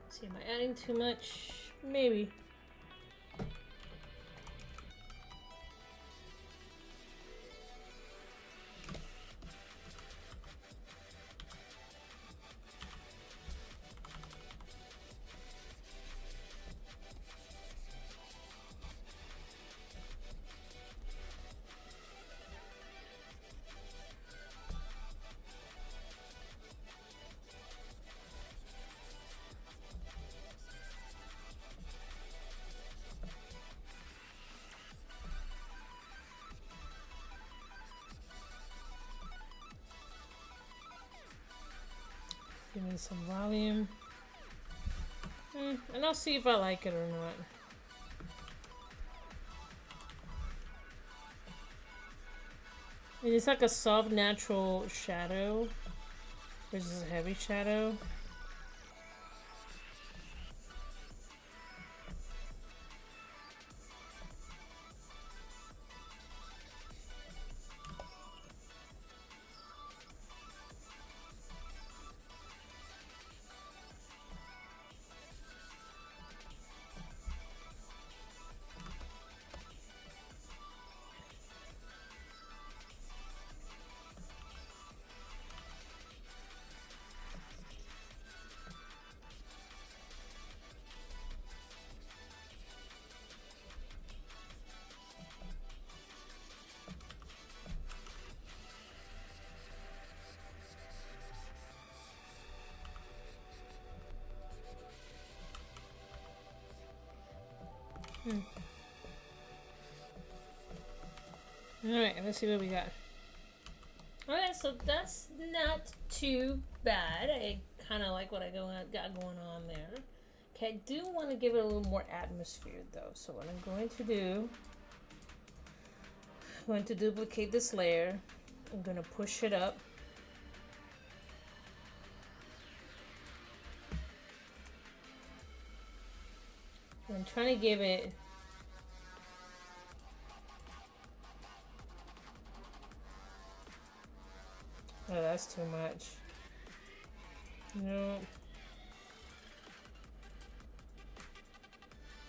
See, am I adding too much? Maybe. Give me some volume. And I'll see if I like it or not. And it's like a soft, natural shadow versus a heavy shadow. Alright, let's see what we got. Alright, so that's not too bad. I kind of like what I got going on there. Okay, I do want to give it a little more atmosphere though. So what I'm going to do, I'm going to duplicate this layer. I'm going to push it up. I'm trying to give it oh, that's too much. No.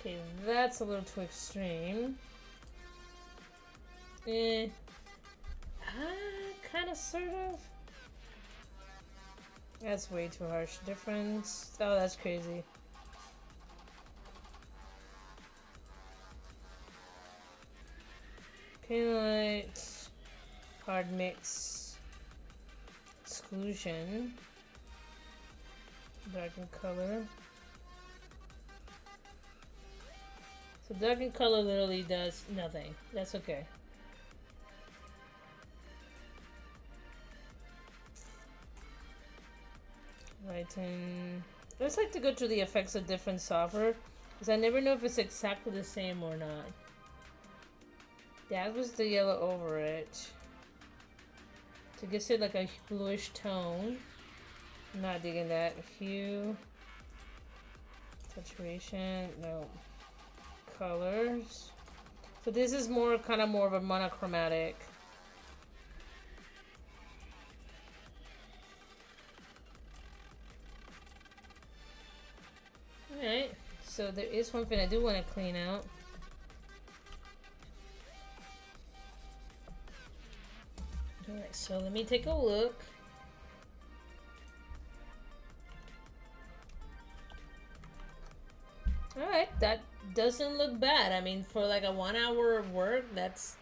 Okay, that's a little too extreme. Kind of, sort of. That's way too harsh. Difference. Oh, that's crazy. Pinlight, hard mix, exclusion, darken color. So darken color literally does nothing. That's okay. Tighten. I always like to go through the effects of different software because I never know if it's exactly the same or not. That was the yellow over it. To give it like a bluish tone. I'm not digging that. Hue. Saturation. No. Colors. So this is more kind of more of a monochromatic. Alright. So there is one thing I do want to clean out. Alright, so let me take a look. Alright, that doesn't look bad. I mean, for like a 1 hour of work, that's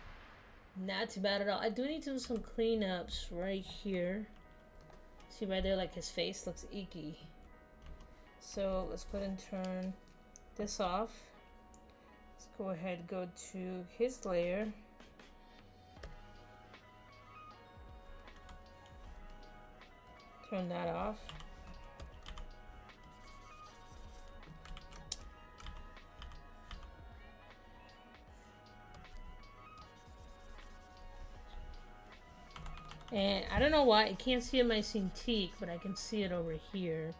not too bad at all. I do need to do some cleanups right here. See right there, like his face looks icky. So let's go ahead and turn this off. Let's go ahead and go to his layer. Turn that off. And I don't know why I can't see it in my Cintiq, but I can see it over here.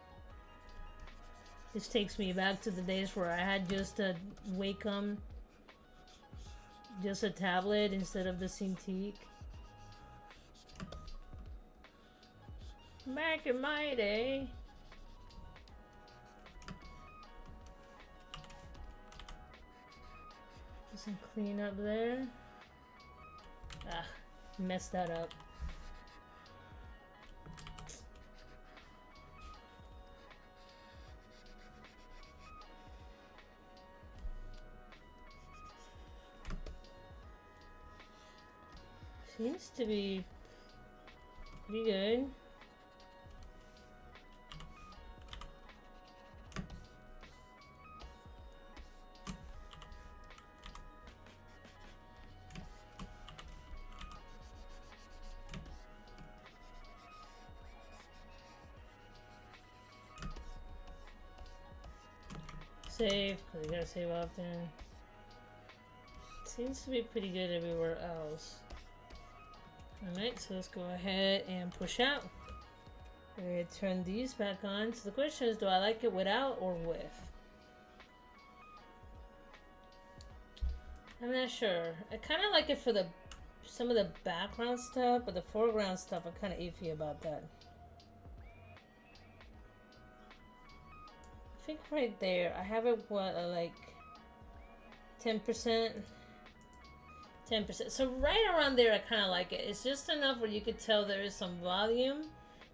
This takes me back to the days where I had just a Wacom, just a tablet instead of the Cintiq. Back in my day. Some clean up there. Ah, messed that up. Seems to be pretty good. Save, because you gotta save often. Seems to be pretty good everywhere else. Alright, so let's go ahead and push out. We're turn these back on. So the question is, do I like it without or with? I'm not sure. I kind of like it for the some of the background stuff, but the foreground stuff I'm kind of iffy about that. I think right there, I have it, what, like 10%? 10%. So right around there, I kind of like it. It's just enough where you could tell there is some volume,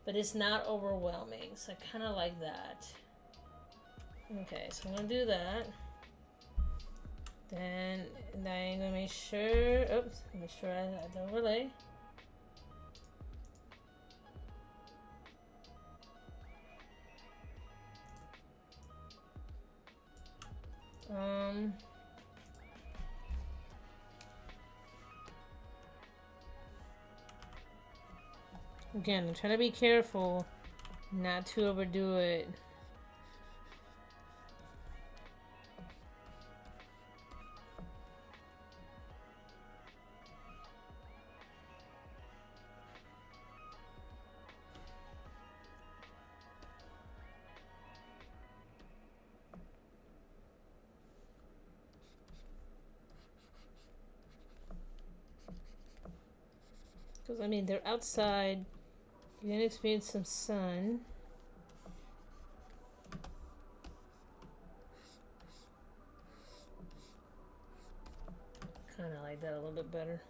but it's not overwhelming. So I kind of like that. Okay, so I'm going to do that. Then I'm going to make sure, oops, make sure I don't overlay. Again, I'm trying to be careful not to overdo it. Because, I mean, they're outside. You're going to experience some sun. Kind of like that a little bit better.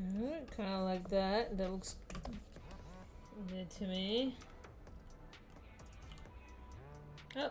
Alright, kind of like that. That looks good to me. Oh.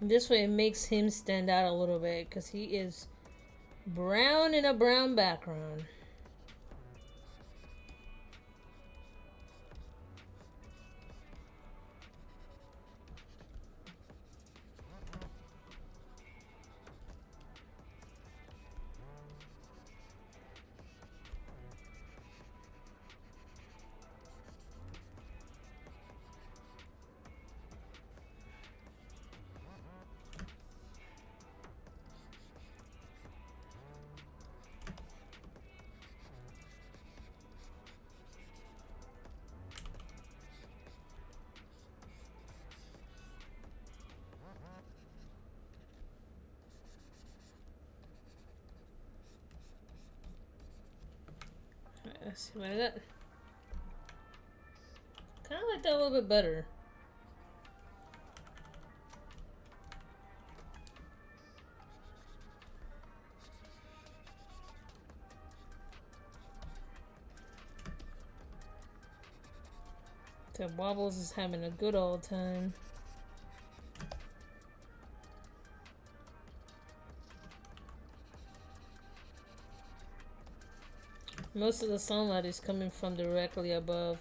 This way it makes him stand out a little bit because he is brown in a brown background. Let's see what I got. Kind of like that a little bit better. So Wobbles is having a good old time. Most of the sunlight is coming from directly above.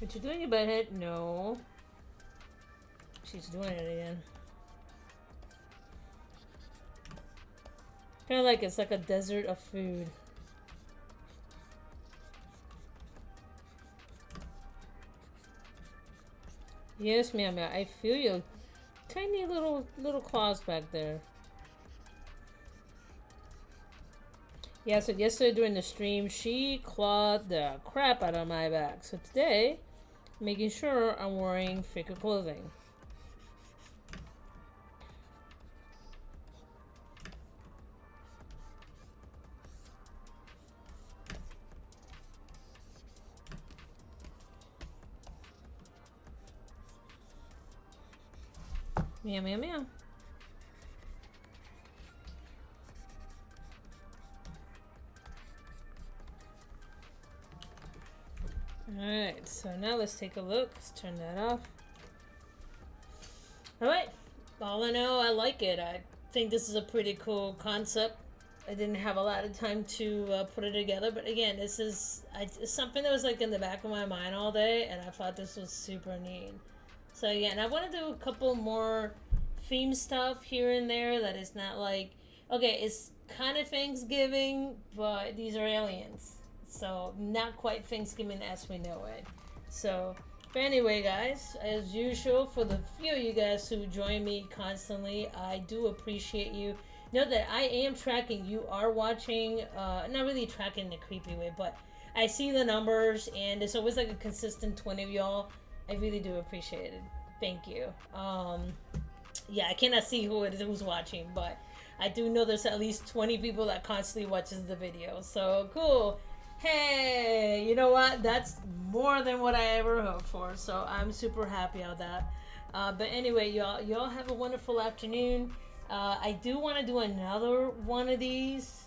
What you doing, you butthead? No. She's doing it again. Kind of like it's like a desert of food. Yes, Meow Meow, I feel your tiny little claws back there. Yeah, so yesterday during the stream, she clawed the crap out of my back. So today, making sure I'm wearing thicker clothing. Meow, meow, meow. Alright, so now let's take a look. Let's turn that off. Alright, all in all, I like it. I think this is a pretty cool concept. I didn't have a lot of time to put it together, but again, this is it's something that was like in the back of my mind all day, and I thought this was super neat. So yeah, and I want to do a couple more theme stuff here and there that is not like, okay, it's kind of Thanksgiving, but these are aliens. So not quite Thanksgiving as we know it. So, but anyway, guys, as usual, for the few of you guys who join me constantly, I do appreciate you. Know that I am tracking. You are watching, not really tracking in a creepy way, but I see the numbers, and it's always like a consistent 20 of y'all. I really do appreciate it. Thank you. Yeah, I cannot see who it is who's watching, but I do know there's at least 20 people that constantly watches the video. So cool. Hey, you know what? That's more than what I ever hoped for. So I'm super happy about that. But anyway, y'all have a wonderful afternoon. I do want to do another one of these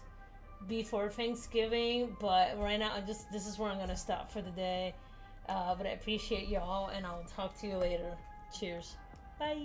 before Thanksgiving, but right now this is where I'm gonna stop for the day. But I appreciate y'all, and I'll talk to you later. Cheers. Bye.